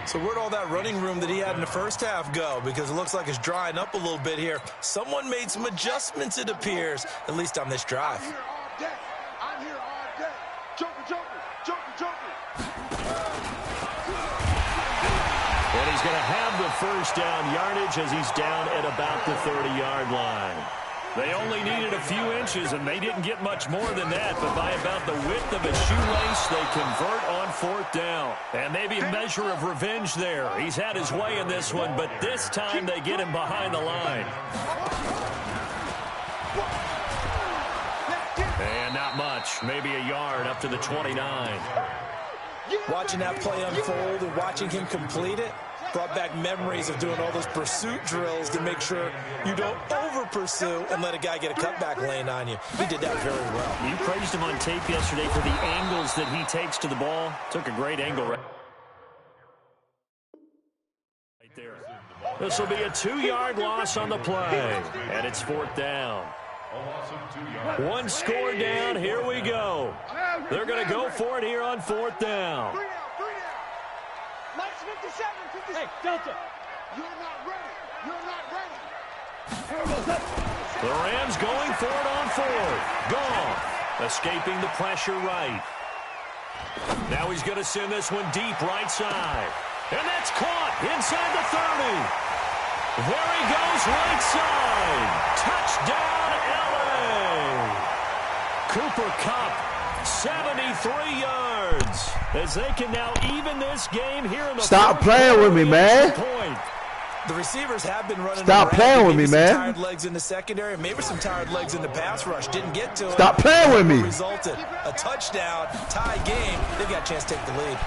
So where'd all that running room that he had in the first half go? Because it looks like it's drying up a little bit here. Someone made some adjustments, it appears, at least on this drive.
I'm here all day. Joker.
And he's going to have the first down yardage as he's down at about the 30-yard line. They only needed a few inches, and they didn't get much more than that. But by about the width of a shoelace, they convert on fourth down. And maybe a measure of revenge there. He's had his way in this one, but this time they get him behind the line. And not much. Maybe a yard up to the 29.
Watching that play unfold and watching him complete it brought back memories of doing all those pursuit drills to make sure you don't over-pursue and let a guy get a cutback lane on you. He did that very well.
You praised him on tape yesterday for the angles that he takes to the ball. Took a great angle right there. This will be a 2-yard loss on the play, and it's fourth down. 1 score down. Here we go. They're going to go for it here on fourth down.
3 down. Lights 57. Hey, Delta. You're not ready.
The Rams going for it on fourth. Gone. Escaping the pressure right. Now he's going to send this one deep right side. And that's caught inside the 30. There he goes right side. Touchdown, LA. Cooper Kupp, 73 yards. As they can now even this game here in the
Stop playing with me, man.
The receivers have been running.
Stop playing with me, man.
Some tired legs in the secondary, maybe some tired legs in the pass rush. Didn't get to it.
Stop playing with me.
Resulted a touchdown, tie game. They've got a chance to take the lead.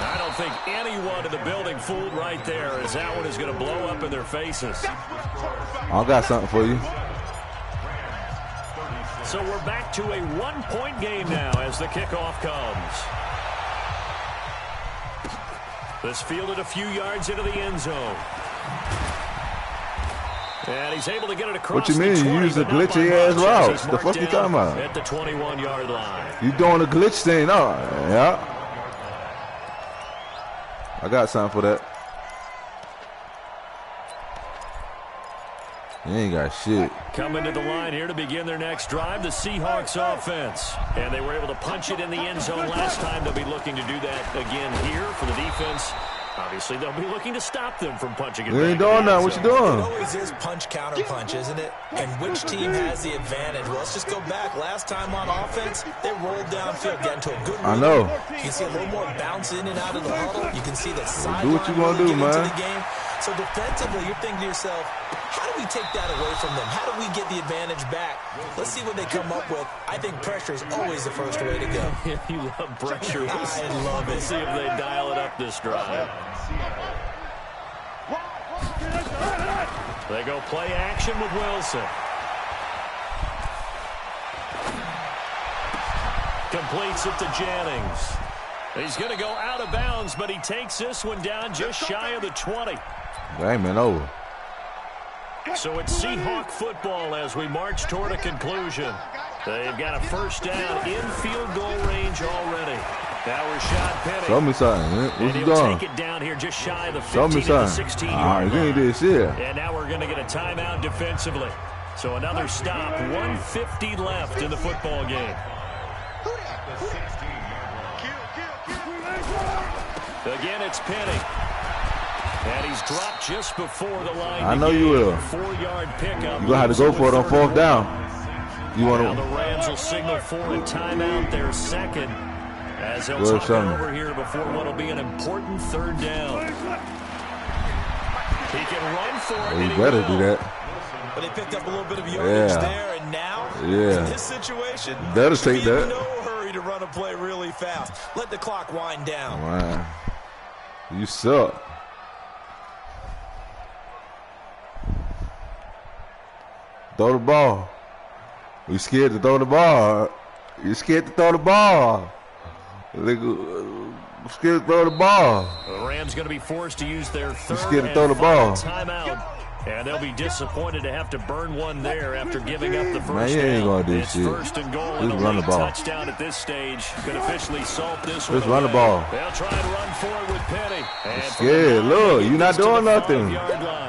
I don't think anyone in the building fooled right there, as that one is going to blow up in their faces.
I got something for you.
So we're back to a one-point game now as the kickoff comes. This fielded a few yards into the end zone. And he's able to get it across.
What you mean? You use a glitchy ass route. The fuck you talking about?
At the 21-yard line.
You doing a glitch thing? Oh, yeah. I got something for that. You ain't got shit.
Coming to the line here to begin their next drive, the Seahawks offense. And they were able to punch it in the end zone last time. They'll be looking to do that again here for the defense. Obviously, they'll be looking to stop them from punching it.
You ain't doing that. What you doing?
It always is punch, counter punch, isn't it? And which team has the advantage? Well, let's just go back. Last time on offense, they rolled downfield, got into a good rhythm.
I know.
You can see a little more bounce in and out of the huddle. You can see that sideline
do what you gonna do, man.
into the game. So defensively, you're thinking to yourself, how do we take that away from them? How do we get the advantage back? Let's see what they come up with. I think pressure is always the first way to go.
You love pressure.
I love it.
Let's see if they dial it up this drive. They go play action with Wilson. Completes it to Jennings. He's going to go out of bounds, but he takes this one down just shy of the 20.
Game ain't over.
So it's Seahawk football as we march toward a conclusion. They've got a first down in field goal range already. Now Rashad Penny.
Show me something. What you doing?
Take it down here just shy of the 15
Show me
to the
something.
16-yard
You ain't did shit.
And now we're going to get a timeout defensively. So another stop. 1:50 left in the football game. Again, it's Penny. And he's dropped just before the line.
I know you will.
4-yard pickup.
You're going to have to go for it on fourth down. You want
Now
to?
the Rams will signal for a timeout, their second, as they'll
Good
talk it
something.
over here before what will be an important third down. He can run for it.
You better do that.
But he picked up a little bit of yardage there, and now in this situation,
better take that.
No hurry to run a play really fast. Let the clock wind down.
Man, you suck. Throw the ball. You scared to throw the ball. You scared to throw the ball. Scared to throw the ball.
The Rams going to be forced to use their third
scared to throw the ball.
timeout. And they'll be disappointed to have to burn one there after giving up the first
Man, you ain't
down.
gonna do
It's
shit.
first and goal
Just
and a
run the
late
ball.
touchdown at this stage. Could officially salt this one
Just run the
away.
ball.
They'll try and run for it with Penny. And from
scared.
the
Look,
line,
you're not
to the
doing nothing.
5-yard line.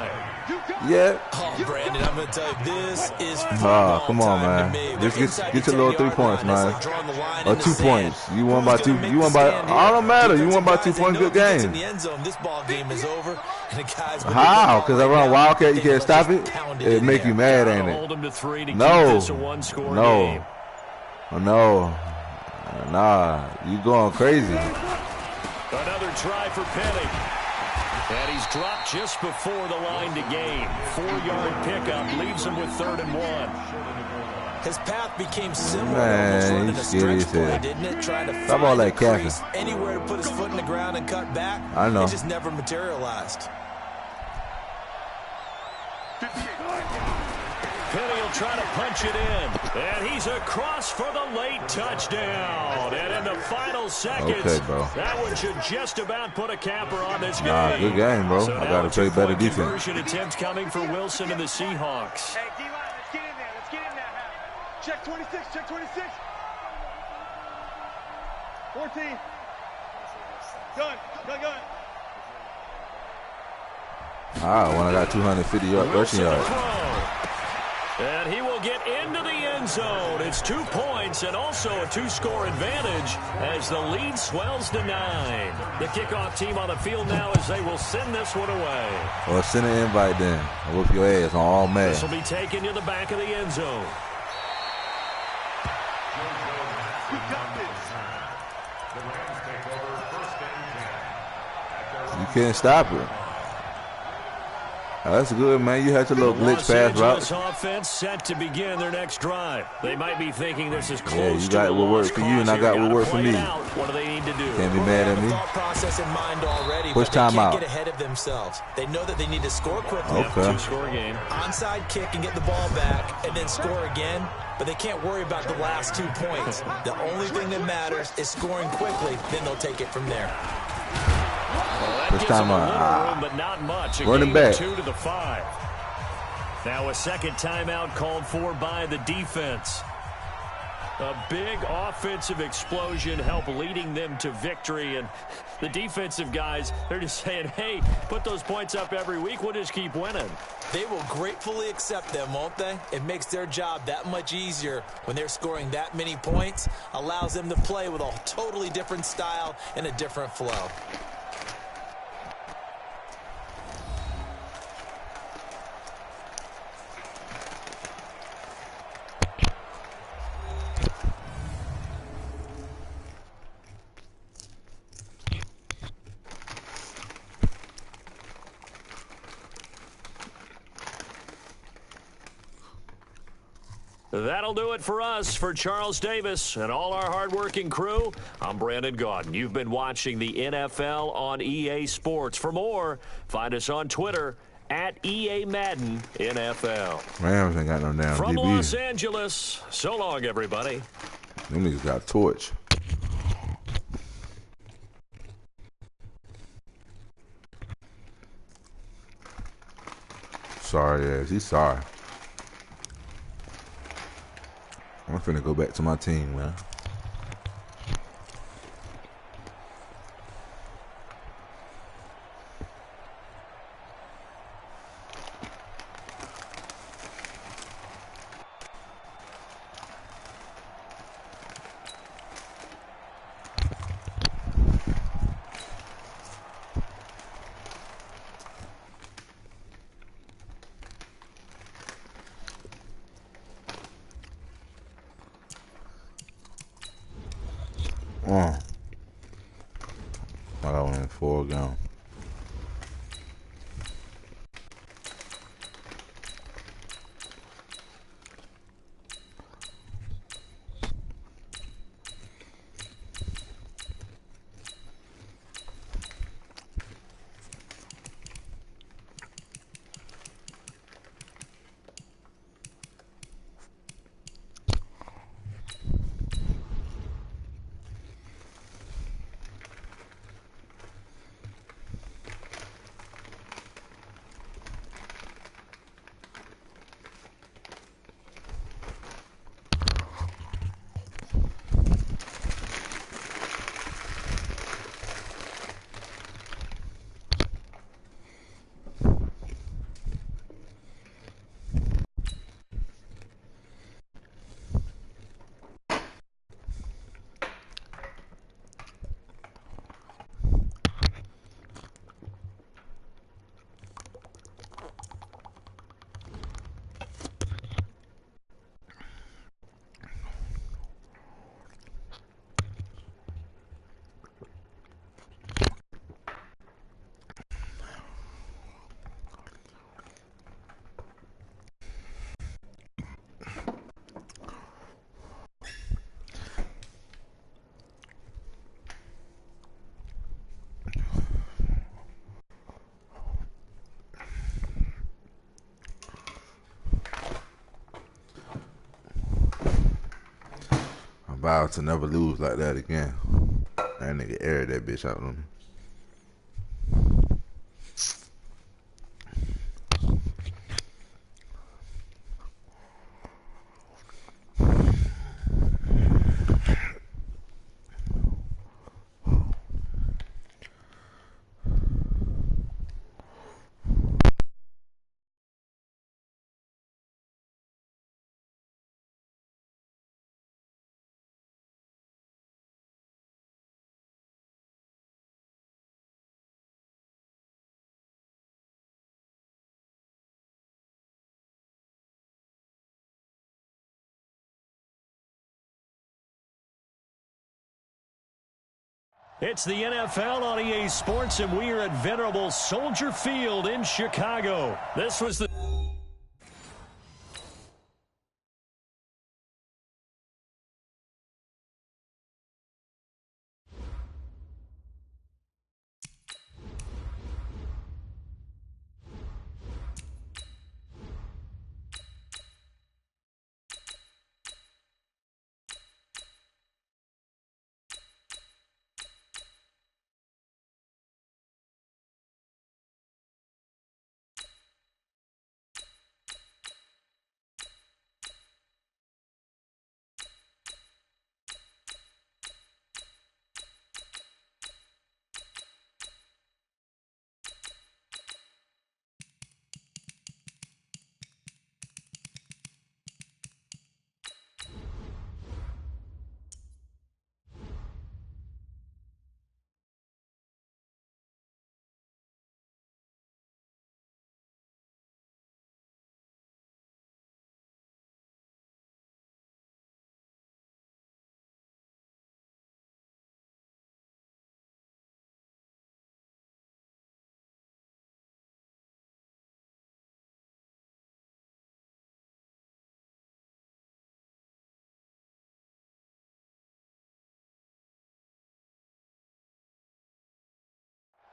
Yeah.
Oh, Brandon, I'm going to tell you, this is
Come on, man. Just get your little 3 points, man. Or 2 points. You won by 2. You won by. I don't matter. You won by 2 points. Good game.
In the end zone, this ball game is over. And the guys
How? Because I run Wildcat, you can't stop it? It make you mad, ain't
Hold
it?
them to 3 to keep
No.
this a one-score
No.
game.
No. Nah. You going crazy.
Another try for Penny. And he's dropped just before the line to gain. 4-yard pickup leaves him with 3rd and 1.
His path became similar
Man,
to almost running a
he's
stretch
scary as
play,
hell.
didn't it? Trying to
Stop all
find
that
a
capping.
crease, anywhere to put his foot in the ground and cut back.
I know.
It just never materialized.
Penny will try to punch it in. And he's across for the late touchdown. And in the final seconds,
Okay, bro.
that one should just about put a capper on this game.
Nah, good game, bro.
So
I
now
got to
a
play better
two-point
defense.
conversion attempt coming for Wilson and the Seahawks.
Hey, D-line, let's get in there. Let's get in there. Check 26. Check 26. 14. Gun.
When I got 250 rushing
Wilson to
yards.
throw. And he will get into the end zone. It's 2 points and also a 2-score advantage as the lead swells to 9. The kickoff team on the field now as they will send this one away.
Well, send an invite then. I'll whoop your ass on all man.
This will be taken to the back of the end zone.
We got this. The Rams take over 1st and 10.
You can't stop it. Oh, that's good, man. You had your little glitch
Los
pass
Angeles
route.
offense set to begin their next drive. They might be thinking this is close
Yeah, you
to
got
a
what
lost
worked for you, and
cause
I
here.
got what
Gotta
worked for
play it
me.
out. What do they need to do?
Can't be
Well,
mad
they
at
have a
me.
thought process in mind already,
Push
but they can't
timeout.
get ahead of themselves. They know that they need to score quickly.
Okay.
Two-score game.
Onside kick and get the ball back and then score again, but they can't worry about the last 2 points. The only thing that matters is scoring quickly, then they'll take it from there.
Well, that
Push
gives them a
timeout.
little room, but not much. A
Running
gain of
back.
2 to the 5. Now a second timeout called for by the defense. A big offensive explosion helped leading them to victory. And the defensive guys, they're just saying, hey, put those points up every week. We'll just keep winning.
They will gratefully accept them, won't they? It makes their job that much easier when they're scoring that many points. Allows them to play with a totally different style and a different flow.
That'll do it for us. For Charles Davis and all our hardworking crew, I'm Brandon Gaudin. You've been watching the NFL on EA Sports. For more, find us on Twitter at EA Madden NFL.
Rams ain't got no damn
From
DB.
Los Angeles, so long, everybody.
Them niggas got a torch. Sorry ass. He's sorry. I'm finna go back to my team, man. I got one in 4 gone. I vow to never lose like that again. That nigga aired that bitch out on me.
It's the NFL on EA Sports, and we are at venerable Soldier Field in Chicago. This was the...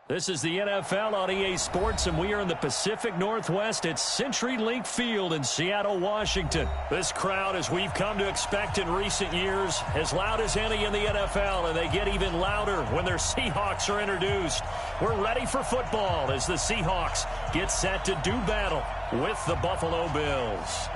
This is the NFL on EA Sports, and we are in the Pacific Northwest at CenturyLink Field in Seattle, Washington. This crowd, as we've come to expect in recent years, as loud as any in the NFL, and they get even louder when their Seahawks are introduced. We're ready for football as the Seahawks get set to do battle with the Buffalo Bills.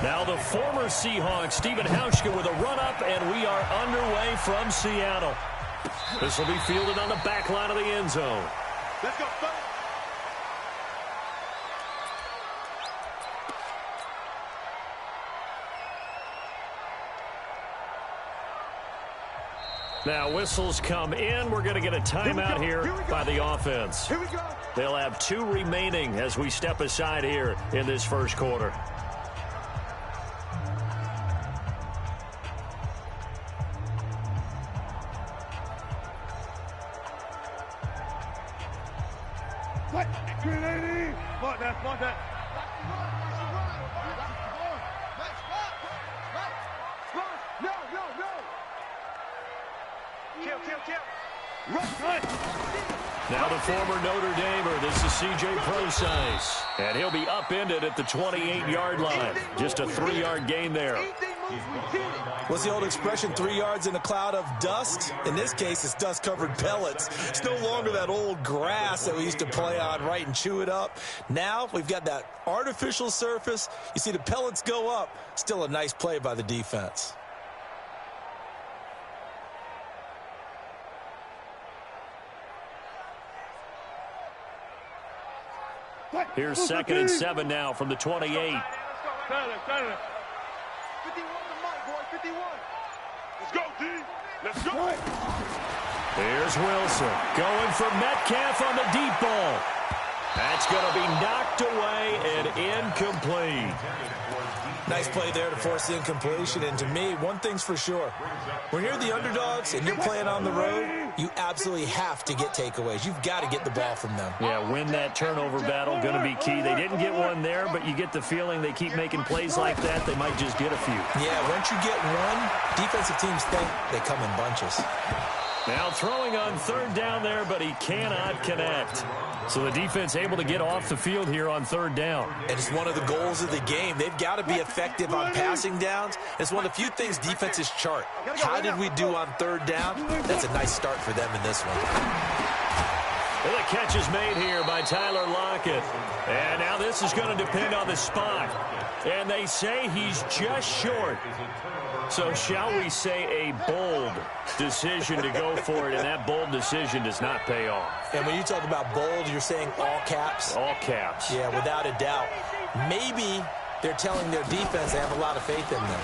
Now the former Seahawks, Stephen Hauschka, with a run-up, and we are underway from Seattle. This will be fielded on the back line of the end zone.
Let's go, fellas.
Now whistles come in. We're going to get a timeout here by the offense.
Here we go.
They'll have 2 remaining as we step aside here in this first quarter.
What? Grenade! What that? What that? No. Run.
Now the former Notre Damer, this is C.J. Prosise, and he'll be upended at the 28-yard line. Just a 3-yard gain there.
What's the old expression, 3 yards in a cloud of dust? In this case, it's dust-covered pellets. It's no longer that old grass that we used to play on, right, and chew it up. Now we've got that artificial surface. You see the pellets go up. Still a nice play by the defense.
Here's 2nd and 7 now from the 28.
51 to Mike, boy. 51. Let's go, D. Let's go.
Here's Wilson going for Metcalf on the deep ball. That's going to be knocked away and incomplete.
Nice play there to force the incompletion. And to me, one thing's for sure. When you're the underdogs and you're playing on the road, you absolutely have to get takeaways. You've got to get the ball from them.
Yeah, win that turnover battle, going to be key. They didn't get one there, but you get the feeling they keep making plays like that, they might just get a few.
Yeah, once you get one, defensive teams think they come in bunches.
Now throwing on 3rd down there, but he cannot connect. So the defense able to get off the field here on 3rd down.
And it's one of the goals of the game. They've got to be effective on passing downs. It's one of the few things defenses chart. How did we do on 3rd down? That's a nice start for them in this one.
Well, the catch is made here by Tyler Lockett. And now this is going to depend on the spot. And they say he's just short. So shall we say a bold decision to go for it, and that bold decision does not pay off.
And when you talk about bold, you're saying all caps?
All caps.
Yeah, without a doubt. Maybe they're telling their defense they have a lot of faith in them.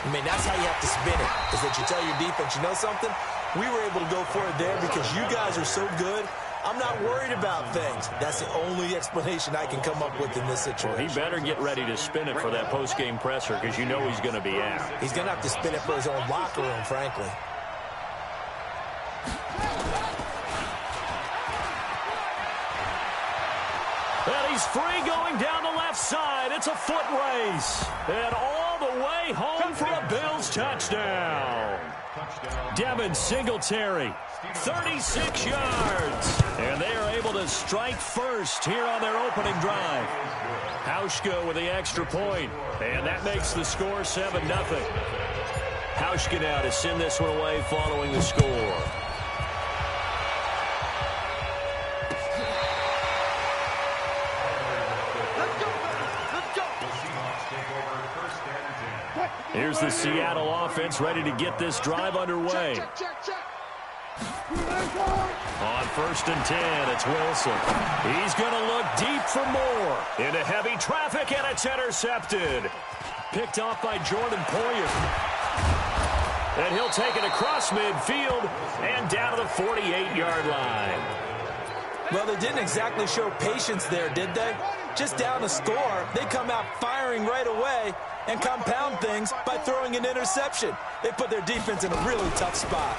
I mean, that's how you have to spin it, is that you tell your defense, you know something? We were able to go for it there because you guys are so good. I'm not worried about things. That's the only explanation I can come up with in this situation.
Well, he better get ready to spin it for that post-game presser because you know he's going to be out.
He's going to have to spin it for his own locker room, frankly.
And he's free going down the left side. It's a foot race. And all the way home for a Bills touchdown. Devin Singletary, 36 yards. And they are able to strike first here on their opening drive. Hauschka with the extra point. And that makes the score 7-0. Hauschka now to send this one away following the score. Here's the Seattle offense ready to get this drive underway. On 1st and 10, it's Wilson. He's going to look deep for more. Into heavy traffic, and it's intercepted. Picked off by Jordan Poyer. And he'll take it across midfield and down to the 48-yard line.
Well, they didn't exactly show patience there, did they? Just down to score, they come out firing right away and compound things by throwing an interception. They put their defense in a really tough spot.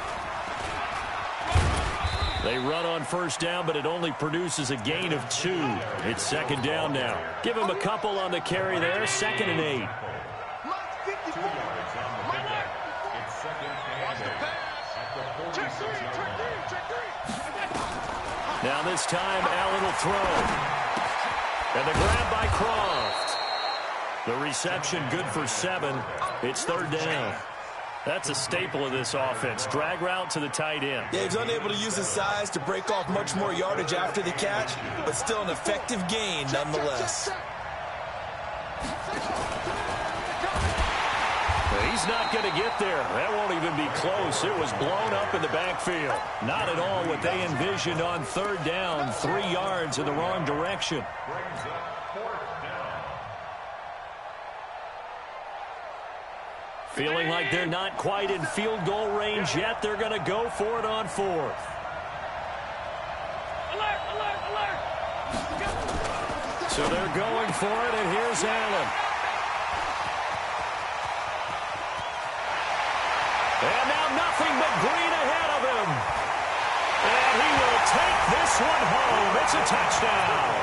They run on 1st down, but it only produces a gain of 2. It's 2nd down now. Give him a couple on the carry there, 2nd and 8. Now this time, Allen will throw. And the grab by Croft. The reception good for 7. It's 3rd down. That's a staple of this offense. Drag route to the tight end.
Yeah, he's unable to use his size to break off much more yardage after the catch, but still an effective gain nonetheless.
He's not going to get there. That won't even be close. It was blown up in the backfield. Not at all what they envisioned on 3rd down. 3 yards in the wrong direction. Feeling like they're not quite in field goal range yet. They're going to go for it on 4th.
Alert, alert, alert.
So they're going for it, and here's Allen. And now nothing but green ahead of him. And he will take this one home. It's a touchdown.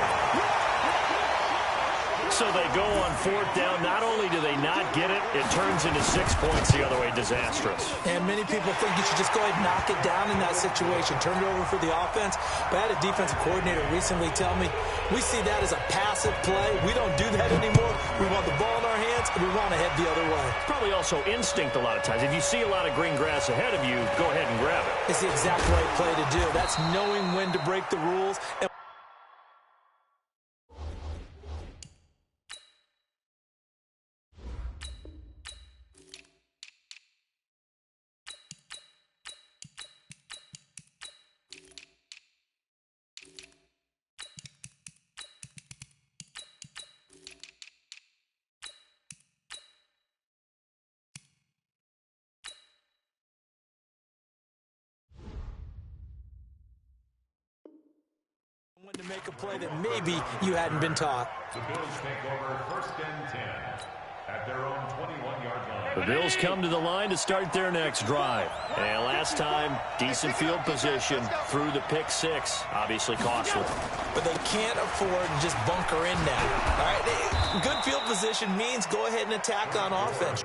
So they go on 4th down. Not only do they not get it, it turns into 6 points the other way. Disastrous.
And many people think you should just go ahead and knock it down in that situation. Turn it over for the offense. But I had a defensive coordinator recently tell me, we see that as a passive play. We don't do that anymore. We want the ball in our hands, and we want to head the other way.
Probably also instinct a lot of times. If you see a lot of green grass ahead of you, go ahead and grab it.
It's the exact right play to do. That's knowing when to break the rules. To make a play that maybe you hadn't been taught.
The Bills take over 1st and 10 at their own 21-yard line.
The Bills come to the line to start their next drive. And last time, decent field position through the pick 6. Obviously costly.
But they can't afford to just bunker in now. All right, good field position means go ahead and attack on offense.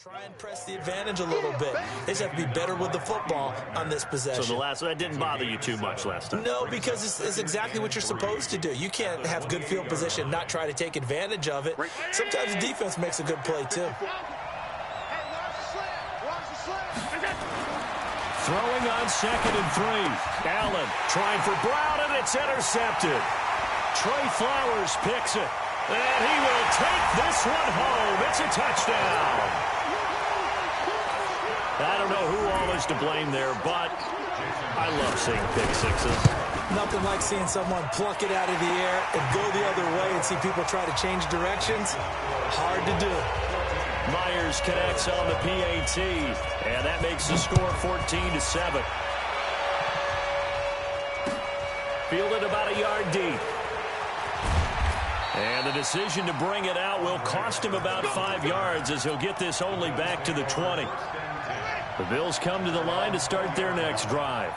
Try and press the advantage a little bit. They just have to be better with the football on this possession.
So that didn't bother you too much last time?
No, because it's exactly what you're supposed to do. You can't have good field position and not try to take advantage of it. Sometimes the defense makes a good play, too.
Throwing on 2nd and 3. Allen trying for Brown, and it's intercepted. Trey Flowers picks it. And he will take this one home. It's a touchdown. I don't know who all is to blame there, but I love seeing pick sixes.
Nothing like seeing someone pluck it out of the air and go the other way and see people try to change directions. Hard to do.
Myers connects on the PAT, and that makes the score 14-7. Fielded about a yard deep. And the decision to bring it out will cost him about 5 yards as he'll get this only back to the 20. The Bills come to the line to start their next drive.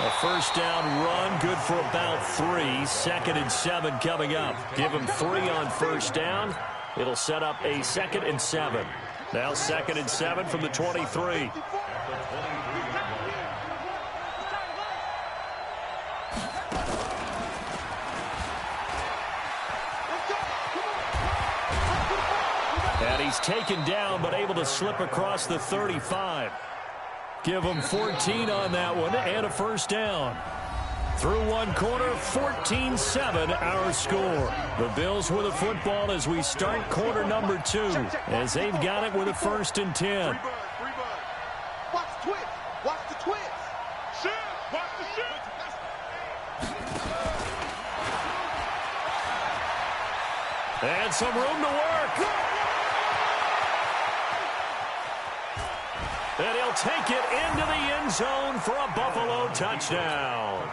A first down run, good for about 3. 2nd and 7 coming up. Give him 3 on first down. It'll set up a 2nd and 7. Now 2nd and 7 from the 23. And he's taken down, but able to slip across the 35. Give him 14 on that one and a first down. Through one quarter, 14-7 our score. The Bills with the football as we start quarter number 2, as they've got it with a 1st and 10.
Watch the twist. Watch the twist. Shoot. Watch the shoot.
And some room to work. And he'll take it into the end zone for a Buffalo touchdown.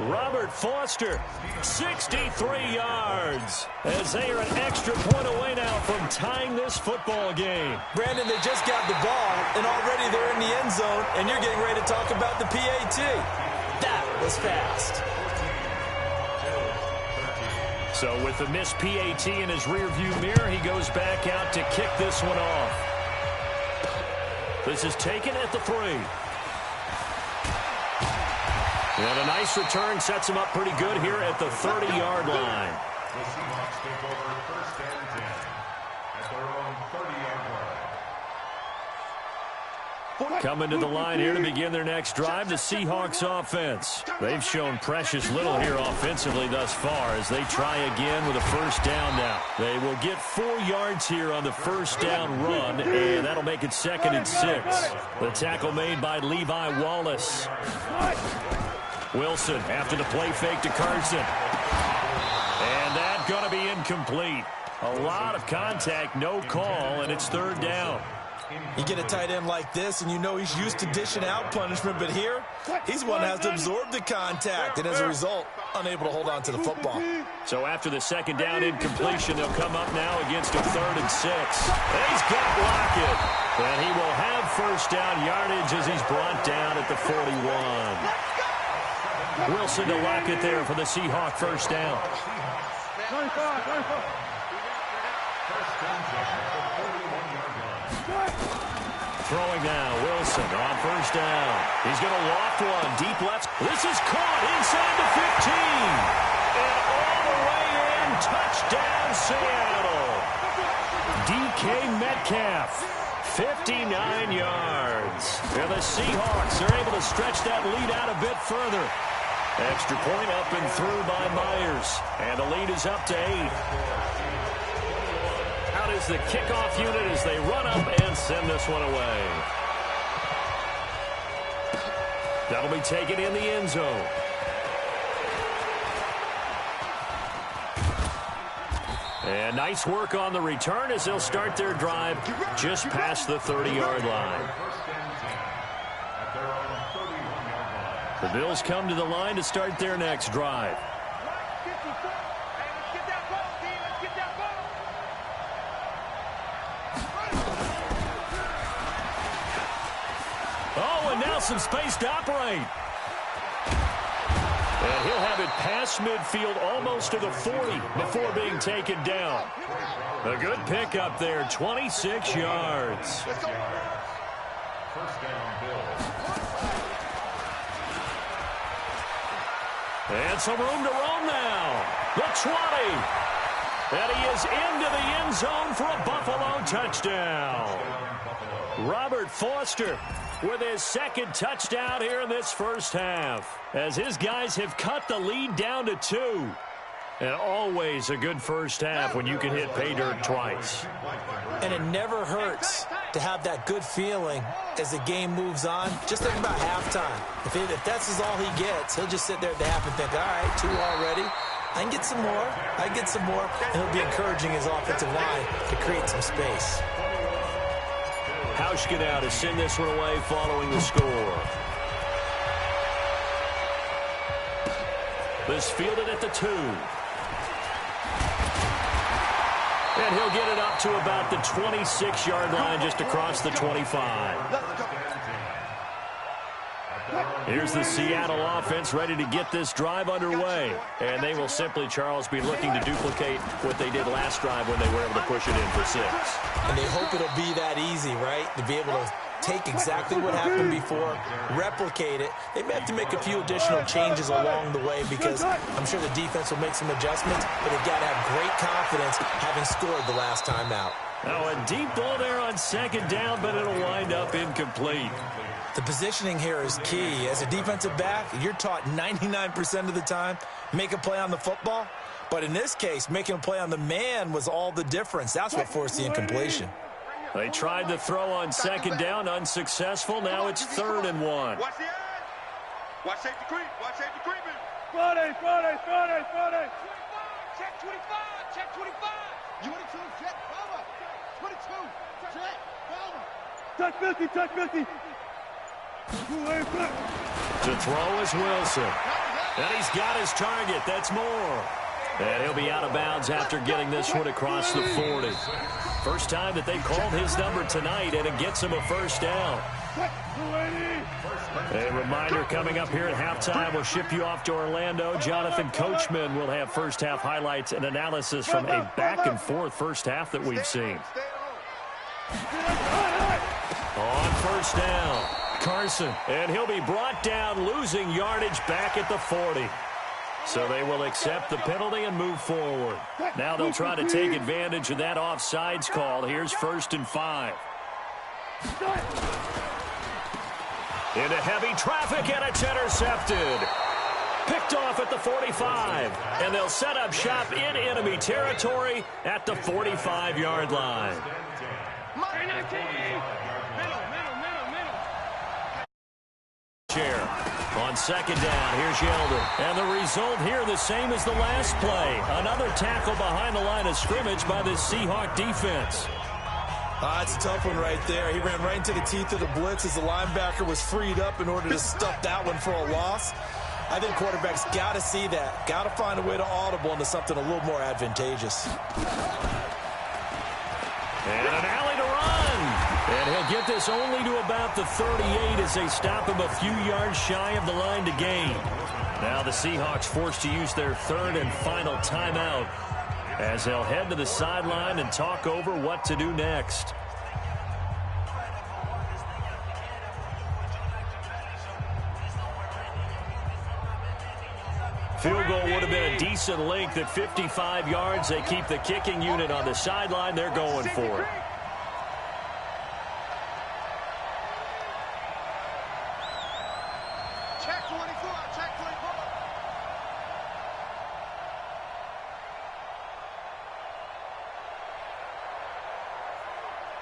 Robert Foster, 63 yards, as they are an extra point away now from tying this football game.
Brandon, they just got the ball, and already they're in the end zone, and you're getting ready to talk about the PAT. That was fast.
So with the missed PAT in his rearview mirror, he goes back out to kick this one off. This is taken at the 3. And a nice return sets him up pretty good here at the 30-yard line.
The Seahawks take over 1st and 10 at their own 30-yard line.
Coming to the line here to begin their next drive, the Seahawks offense. They've shown precious little here offensively thus far as they try again with a first down now. They will get 4 yards here on the first down run, and that'll make it 2nd and 6. The tackle made by Levi Wallace. Wilson after the play fake to Carson. And that's going to be incomplete. A lot of contact, no call, and it's 3rd down.
You get a tight end like this, and you know he's used to dishing out punishment, but here, he's one that has to absorb the contact, and as a result, unable to hold on to the football.
So after the 2nd down incompletion, they'll come up now against a 3rd and 6. He's got Lockett, and he will have first down yardage as he's brought down at the 41. Wilson to Lockett there for the Seahawk first down.
95.
Throwing now, Wilson on first down. He's going to loft one, deep left. This is caught inside the 15. And all the way in, touchdown Seattle. DK Metcalf, 59 yards. And the Seahawks are able to stretch that lead out a bit further. Extra point up and through by Myers. And the lead is up to 8. Out is the kickoff unit as they run up and send this one away. That'll be taken in the end zone. And nice work on the return as they'll start their drive just past the 30-yard line. The Bills come to the line to start their next drive. Oh, and now some space to operate. And he'll have it past midfield almost to the 40 before being taken down. A good pickup there, 26 yards.
First down, Bills.
And some room to roam now. The 20. And he is into the end zone for a Buffalo touchdown. Robert Foster with his second touchdown here in this first half, as his guys have cut the lead down to 2. And always a good first half when you can hit pay dirt twice.
And it never hurts to have that good feeling as the game moves on. Just think about halftime. If that's all he gets, he'll just sit there at the half and think, all right, 2 already. I can get some more. I can get some more. And he'll be encouraging his offensive line to create some space.
Hauschka to send this one away following the score. This fielded at the 2. And he'll get it up to about the 26-yard line, just across the 25. Here's the Seattle offense ready to get this drive underway. And they will simply, Charles, be looking to duplicate what they did last drive when they were able to push it in for 6.
And they hope it'll be that easy, right? To be able to take exactly what happened before, replicate it. They may have to make a few additional changes along the way because I'm sure the defense will make some adjustments, but they've got to have great confidence having scored the last time out.
Oh, a deep ball there on second down, but it'll wind up incomplete.
The positioning here is key. As a defensive back, you're taught 99% of the time, make a play on the football. But in this case, making a play on the man was all the difference. That's what forced the incompletion.
They tried to throw on second down, unsuccessful. Now it's 3rd and 1.
Watch the edge. Watch safety creep. Watch safety creeping.
Friday.
Check 25. Check 25. 22. Check. Cover. 22. Check. Cover.
Touch 50.
To throw is Wilson. And he's got his target. That's Moore. And he'll be out of bounds after getting this one across the 40. First time that they called his number tonight, and it gets him a first down. A reminder coming up here at halftime, we'll ship you off to Orlando. Jonathan Coachman will have first half highlights and analysis from a back-and-forth first half that we've seen. On first down, Carson, and he'll be brought down, losing yardage back at the 40. So they will accept the penalty and move forward. Now they'll try to take advantage of that offsides call. Here's 1st and 5. Into heavy traffic, and it's intercepted. Picked off at the 45. And they'll set up shop in enemy territory at the 45-yard line. On second down, here's Yeldon. And the result here the same as the last play. Another tackle behind the line of scrimmage by this Seahawk defense.
It's a tough one right there. He ran right into the teeth of the blitz as the linebacker was freed up in order to stuff that one for a loss. I think quarterbacks got to see that. Got to find a way to audible into something a little more advantageous.
And an alley to run. And he'll get this only to about the 38 as they stop him a few yards shy of the line to gain. Now the Seahawks forced to use their 3rd and final timeout as they'll head to the sideline and talk over what to do next. Field goal would have been a decent length at 55 yards. They keep the kicking unit on the sideline. They're going for it.
Check 24. Check 24.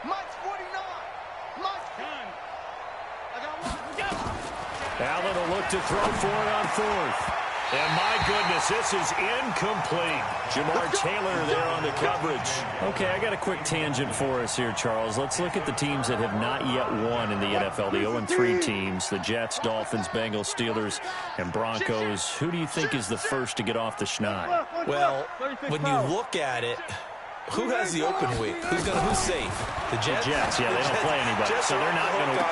Mike's 49. Mike's 10. I got one.
Allen will look to throw for it on 4th. And my goodness, this is incomplete. Jamar Taylor there on the coverage. Okay, I got a quick tangent for us here, Charles. Let's look at the teams that have not yet won in the NFL. The 0-3 teams, the Jets, Dolphins, Bengals, Steelers, and Broncos. Who do you think is the first to get off the schneid?
Well, when you look at it, who has the open week? Who's safe? The Jets?
The Jets, yeah, they don't play anybody, so they're not going to.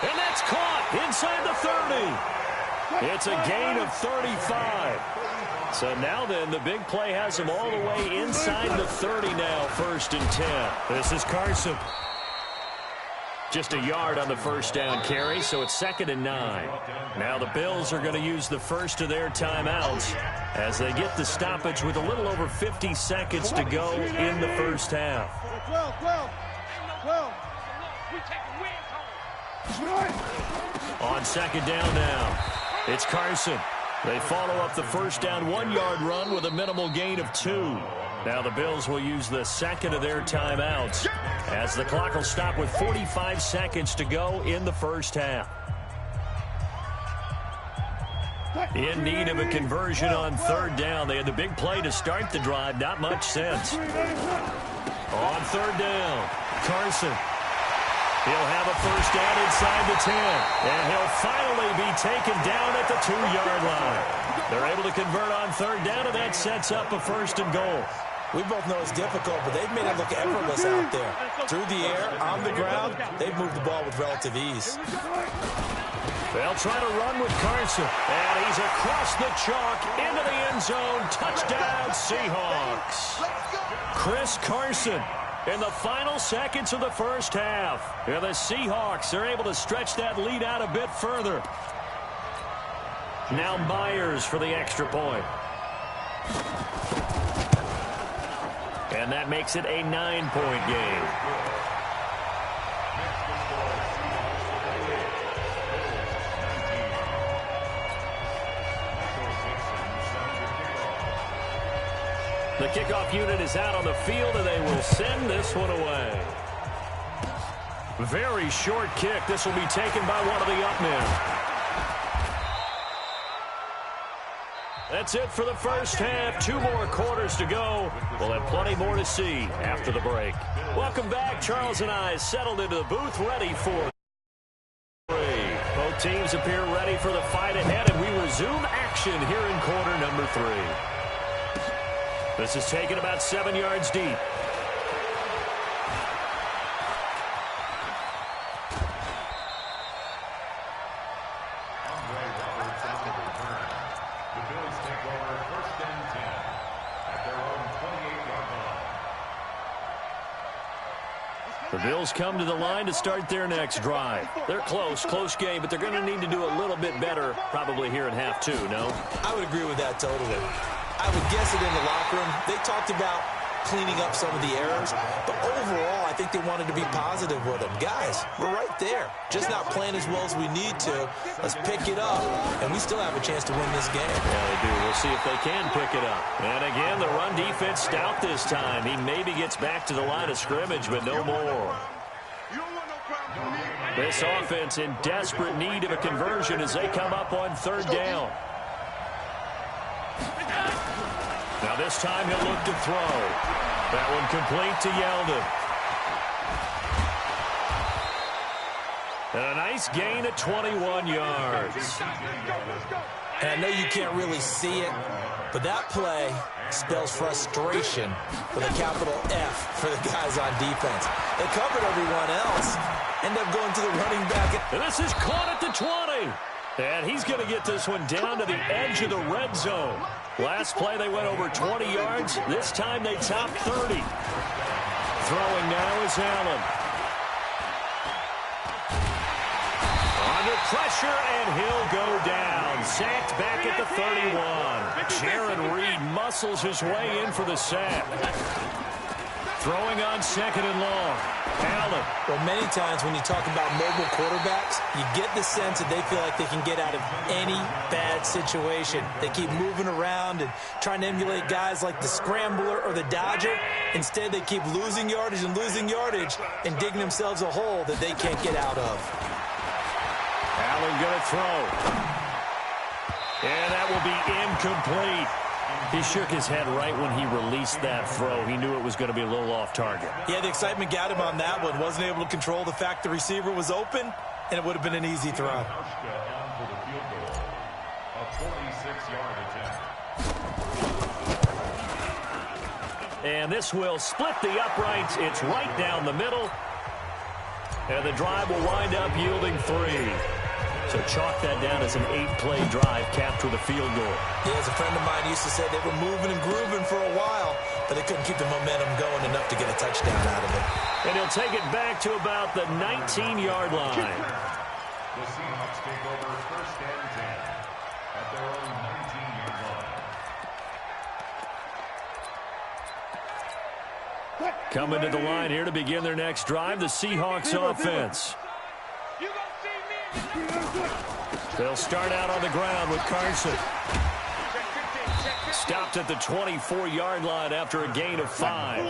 And that's caught inside the 30. It's a gain of 35. So now then, the big play has them all the way inside the 30 now, 1st and 10. This is Carson. Just a yard on the first down carry, so it's 2nd and 9. Now the Bills are going to use the first of their timeouts as they get the stoppage with a little over 50 seconds to go in the first half.
12.
On 2nd down now, it's Carson. They follow up the first down 1-yard run with a minimal gain of 2. Now the Bills will use the second of their timeouts as the clock will stop with 45 seconds to go in the first half. In need of a conversion on 3rd down. They had the big play to start the drive. Not much sense. On 3rd down, Carson. He'll have a first down inside the 10. And he'll finally be taken down at the 2-yard line. They're able to convert on 3rd down, and that sets up a 1st and goal.
We both know it's difficult, but they've made it look effortless out there. Through the air, on the ground, they've moved the ball with relative ease.
They'll try to run with Carson. And he's across the chalk into the end zone. Touchdown, Seahawks. Chris Carson in the final seconds of the first half. And the Seahawks are able to stretch that lead out a bit further. Now Myers for the extra point. And that makes it a 9-point game. The kickoff unit is out on the field, and they will send this one away. Very short kick. This will be taken by one of the up men. That's it for the first half. 2 more quarters to go. We'll have plenty more to see after the break. Welcome back. Charles and I settled into the booth, ready for 3. Both teams appear ready for the fight ahead, and we resume action here in quarter number 3. This is taken about 7 yards deep. The Bills come to the line to start their next drive. They're close game, but they're going to need to do a little bit better probably here in half 2, no?
I would agree with that totally. I would guess it in the locker room. They talked about cleaning up some of the errors, but overall, I think they wanted to be positive with them. Guys, we're right there. Just not playing as well as we need to. Let's pick it up, and we still have a chance to win this game.
Yeah, they do. We'll see if they can pick it up. And again, the run defense stout this time. He maybe gets back to the line of scrimmage, but no more. This offense in desperate need of a conversion as they come up on 3rd down. Now this time he'll look to throw. That one complete to Yeldon. And a nice gain of 21 yards.
And I know you can't really see it, but that play spells frustration with a capital F for the guys on defense. They covered everyone else, end up going to the running back.
And this is caught at the 20. And he's going to get this one down to the edge of the red zone. Last play, they went over 20 yards. This time, they topped 30. Throwing now is Allen. Under pressure, and he'll go down. Sacked back at the 31. Jaron Reed muscles his way in for the sack. Throwing on 2nd and long. Allen.
Well, many times when you talk about mobile quarterbacks, you get the sense that they feel like they can get out of any bad situation. They keep moving around and trying to emulate guys like the scrambler or the dodger. Instead, they keep losing yardage and digging themselves a hole that they can't get out of.
Allen going to throw. And that will be incomplete. He shook his head right when he released that throw. He knew it was going to be a little off target.
Yeah, the excitement got him on that one. Wasn't able to control the fact the receiver was open, and it would have been an easy throw.
A 46-yard attempt.
And this will split the uprights. It's right down the middle. And the drive will wind up yielding 3. So chalk that down as an 8-play drive capped with a field goal.
Yeah, as a friend of mine used to say, they were moving and grooving for a while, but they couldn't keep the momentum going enough to get a touchdown out of it.
And he'll take it back to about the 19-yard line.
The Seahawks take over first and 10 at their own 19-yard line.
Coming to the line here to begin their next drive, the Seahawks offense. They'll start out on the ground with Carson. Stopped at the 24-yard line after a gain of 5.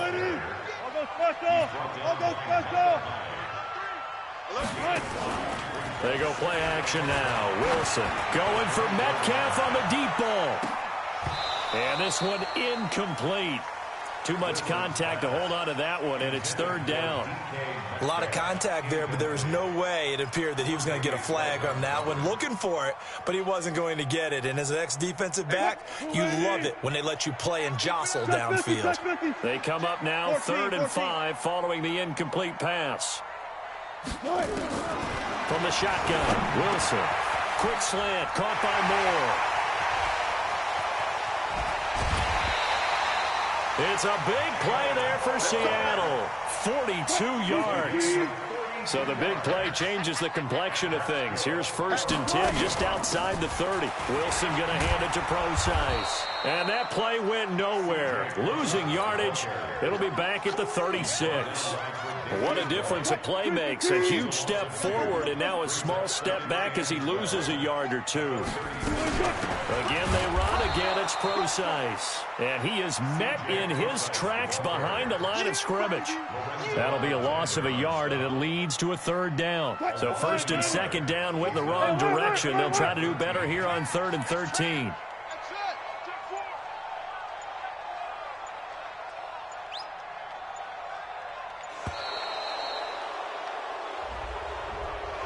They go play action now. Wilson going for Metcalf on the deep ball. And this one incomplete. Too much contact to hold on to that one, and it's third down.
A lot of contact there, but there was no way it appeared that he was going to get a flag on that one. Looking for it, but he wasn't going to get it. And as an ex-defensive back, you love it when they let you play and jostle downfield.
They come up now, 3rd and 5, following the incomplete pass. From the shotgun, Wilson. Quick slant, caught by Moore. It's a big play there for Seattle. 42 yards. So the big play changes the complexion of things. Here's 1st and 10 just outside the 30. Wilson going to hand it to Procise. And that play went nowhere. Losing yardage. It'll be back at the 36. What a difference a play makes. A huge step forward and now a small step back as he loses a yard or two. Again, they run. Again, it's Procise. And he is met in his tracks behind the line of scrimmage. That'll be a loss of a yard, and it leads to a 3rd down. So 1st and 2nd down went the wrong direction. They'll try to do better here on 3rd and 13.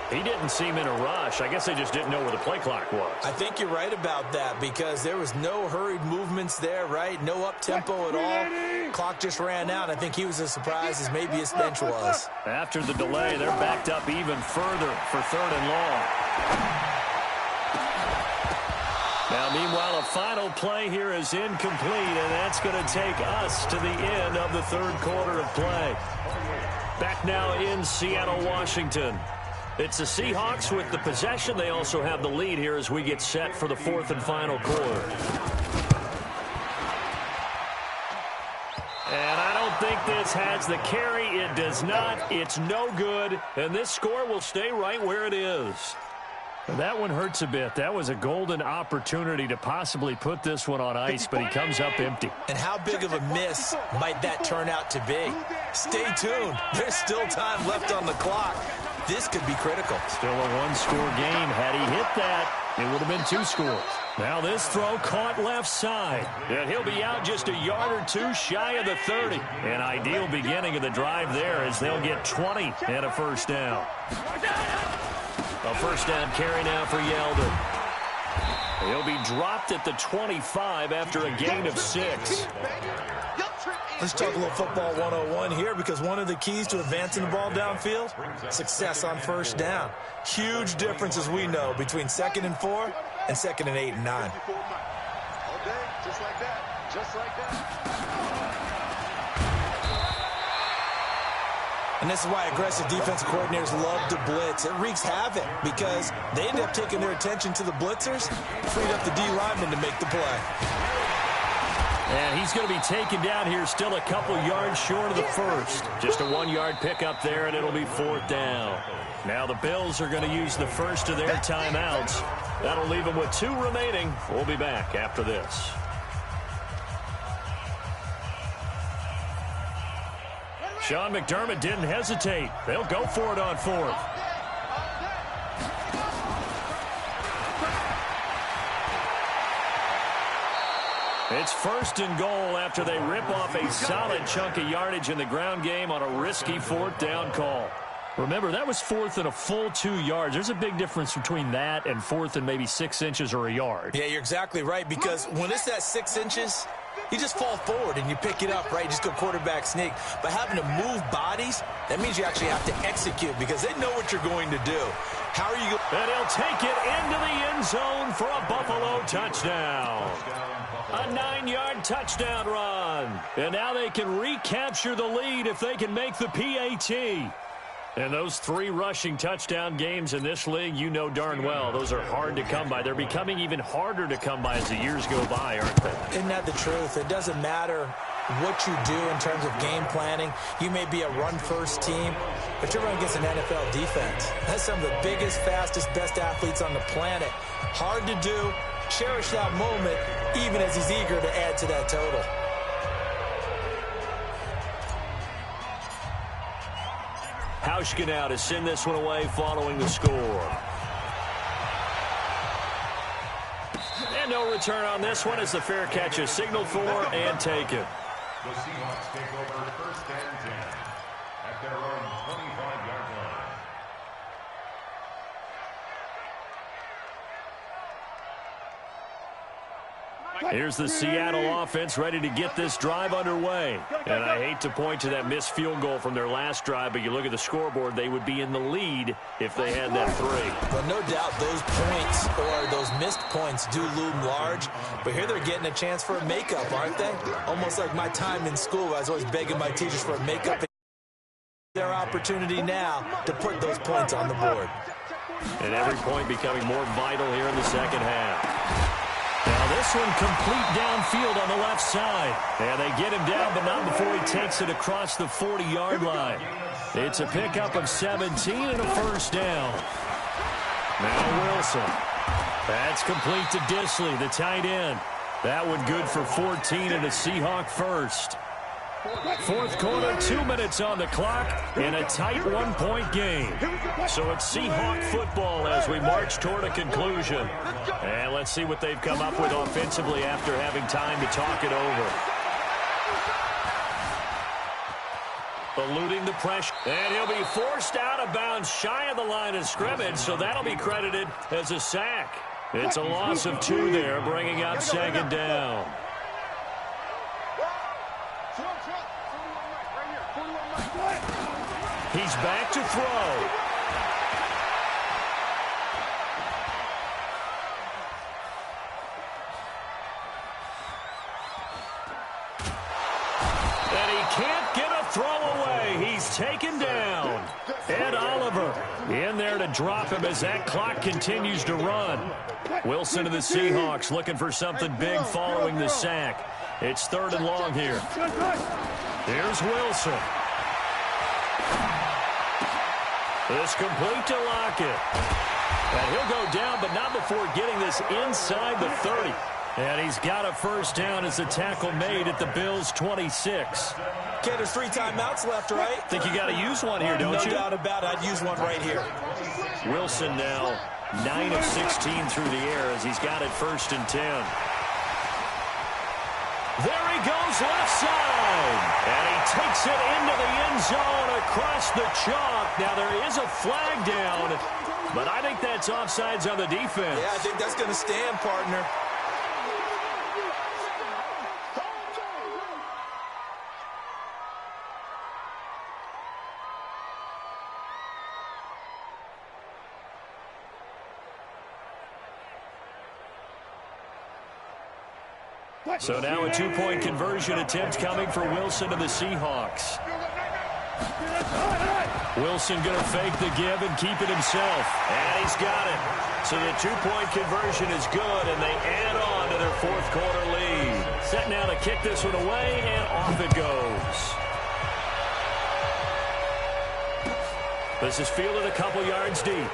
He didn't seem in a rush. I guess they just didn't know where the play clock was.
I think you're right about that because there was no hurried movements there, right? No up-tempo at all. Clock just ran out. I think he was as surprised as maybe his bench was.
After the delay, they're backed up even further for 3rd and long. Now, meanwhile, a final play here is incomplete, and that's going to take us to the end of the 3rd quarter of play. Back now in Seattle, Washington. It's the Seahawks with the possession. They also have the lead here as we get set for the 4th and final quarter. And I don't think this has the carry. It does not. It's no good. And this score will stay right where it is. That one hurts a bit. That was a golden opportunity to possibly put this one on ice, but he comes up empty.
And how big of a miss might that turn out to be? Stay tuned. There's still time left on the clock. This could be critical.
Still a one-score game. Had he hit that, it would have been 2 scores. Now this throw caught left side. And he'll be out just a yard or two shy of the 30. An ideal beginning of the drive there as they'll get 20 and a 1st down. A 1st down carry now for Yeldon. He'll be dropped at the 25 after a gain of 6.
Let's talk a little football 101 here because one of the keys to advancing the ball downfield, success on 1st down. Huge difference, as we know, between 2nd and 4 and 2nd and 8 and 9.
All day, just like that, just like that.
And this is why aggressive defensive coordinators love to blitz. It wreaks havoc because they end up taking their attention to the blitzers, freed up the D lineman to make the play.
And he's going to be taken down here still a couple yards short of the 1st. Just a 1-yard pickup there, and it'll be 4th down. Now the Bills are going to use the first of their timeouts. That'll leave them with 2 remaining. We'll be back after this. Sean McDermott didn't hesitate. They'll go for it on 4th. It's 1st and goal after they rip off a solid chunk of yardage in the ground game on a risky 4th down call. Remember, that was 4th and a full 2 yards. There's a big difference between that and 4th and maybe 6 inches or a yard.
Yeah, you're exactly right, because when it's at 6 inches, You just fall forward and you pick it up, right? You just go quarterback sneak. But having to move bodies, that means you actually have to execute because they know what you're going to do. How are you going?
And he'll take it into the end zone for a Buffalo touchdown. A 9-yard touchdown run. And now they can recapture the lead if they can make the PAT. And those 3 rushing touchdown games in this league, you know darn well, those are hard to come by. They're becoming even harder to come by as the years go by, aren't they?
Isn't that the truth? It doesn't matter what you do in terms of game planning. You may be a run-first team, but you're running against an NFL defense. That's some of the biggest, fastest, best athletes on the planet. Hard to do. Cherish that moment, even as he's eager to add to that total.
Hauschka now to send this one away following the score. And no return on this one as the fair catch is signaled for and taken.
The Seahawks take over 1st and 10 at their own 25-yard line.
Here's the Seattle offense ready to get this drive underway. And I hate to point to that missed field goal from their last drive, but you look at the scoreboard, they would be in the lead if they had that 3.
Well, no doubt those points or those missed points do loom large, but here they're getting a chance for a makeup, aren't they? Almost like my time in school. I was always begging my teachers for a makeup. Their opportunity now to put those points on the board.
And every point becoming more vital here in the second half. Now this one complete downfield on the left side. And they get him down, but not before he takes it across the 40-yard line. It's a pickup of 17 and a first down. Now Wilson. That's complete to Disley, the tight end. That one good for 14 and a Seahawk first. 4th quarter, 2 minutes on the clock in a tight 1-point game. So it's Seahawk football as we march toward a conclusion. And let's see what they've come up with offensively after having time to talk it over. Eluding the pressure. And he'll be forced out of bounds shy of the line of scrimmage, so that'll be credited as a sack. It's a loss of 2 there, bringing up 2nd down. He's back to throw. And he can't get a throw away. He's taken down. Ed Oliver in there to drop him as that clock continues to run. Wilson of the Seahawks looking for something big following the sack. It's 3rd and long here. Here's Wilson. This complete to Lockett. And he'll go down, but not before getting this inside the 30. And he's got a first down as the tackle made at the Bills' 26.
Okay, there's 3 timeouts left, right?
Think you got to use one here, don't you?
No doubt about it. I'd use one right here.
Wilson now 9 of 16 through the air as he's got it 1st and 10. There he goes left side. And he takes it into the end zone across the chalk. Now there is a flag down, but I think that's offsides on the defense.
Yeah, I think that's going to stand, partner.
So now a 2-point conversion attempt coming for Wilson of the Seahawks. Wilson going to fake the give and keep it himself. And he's got it. So the 2-point conversion is good, and they add on to their 4th quarter lead. Set now to kick this one away, and off it goes. This is fielded a couple yards deep.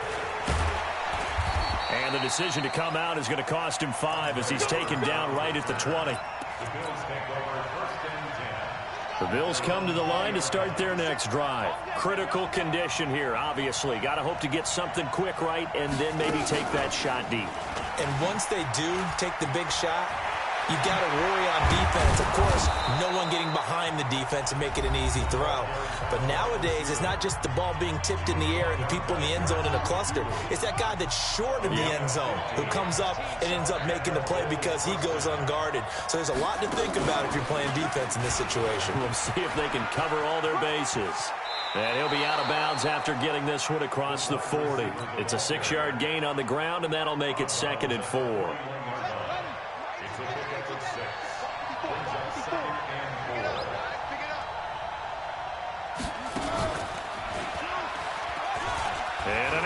And the decision to come out is going to cost him 5 as he's taken down right at the 20. The Bills come to the line to start their next drive. Critical condition here, obviously. Got to hope to get something quick right and then maybe take that shot deep.
And once they do take the big shot, You've got to worry on defense. Of course, no one getting behind the defense and make it an easy throw. But nowadays, it's not just the ball being tipped in the air and people in the end zone in a cluster. It's that guy that's short of the end zone who comes up and ends up making the play because he goes unguarded. So there's a lot to think about if you're playing defense in this situation.
We'll see if they can cover all their bases. And he'll be out of bounds after getting this one across the 40. It's a 6-yard gain on the ground, and that'll make it 2nd and 4. And an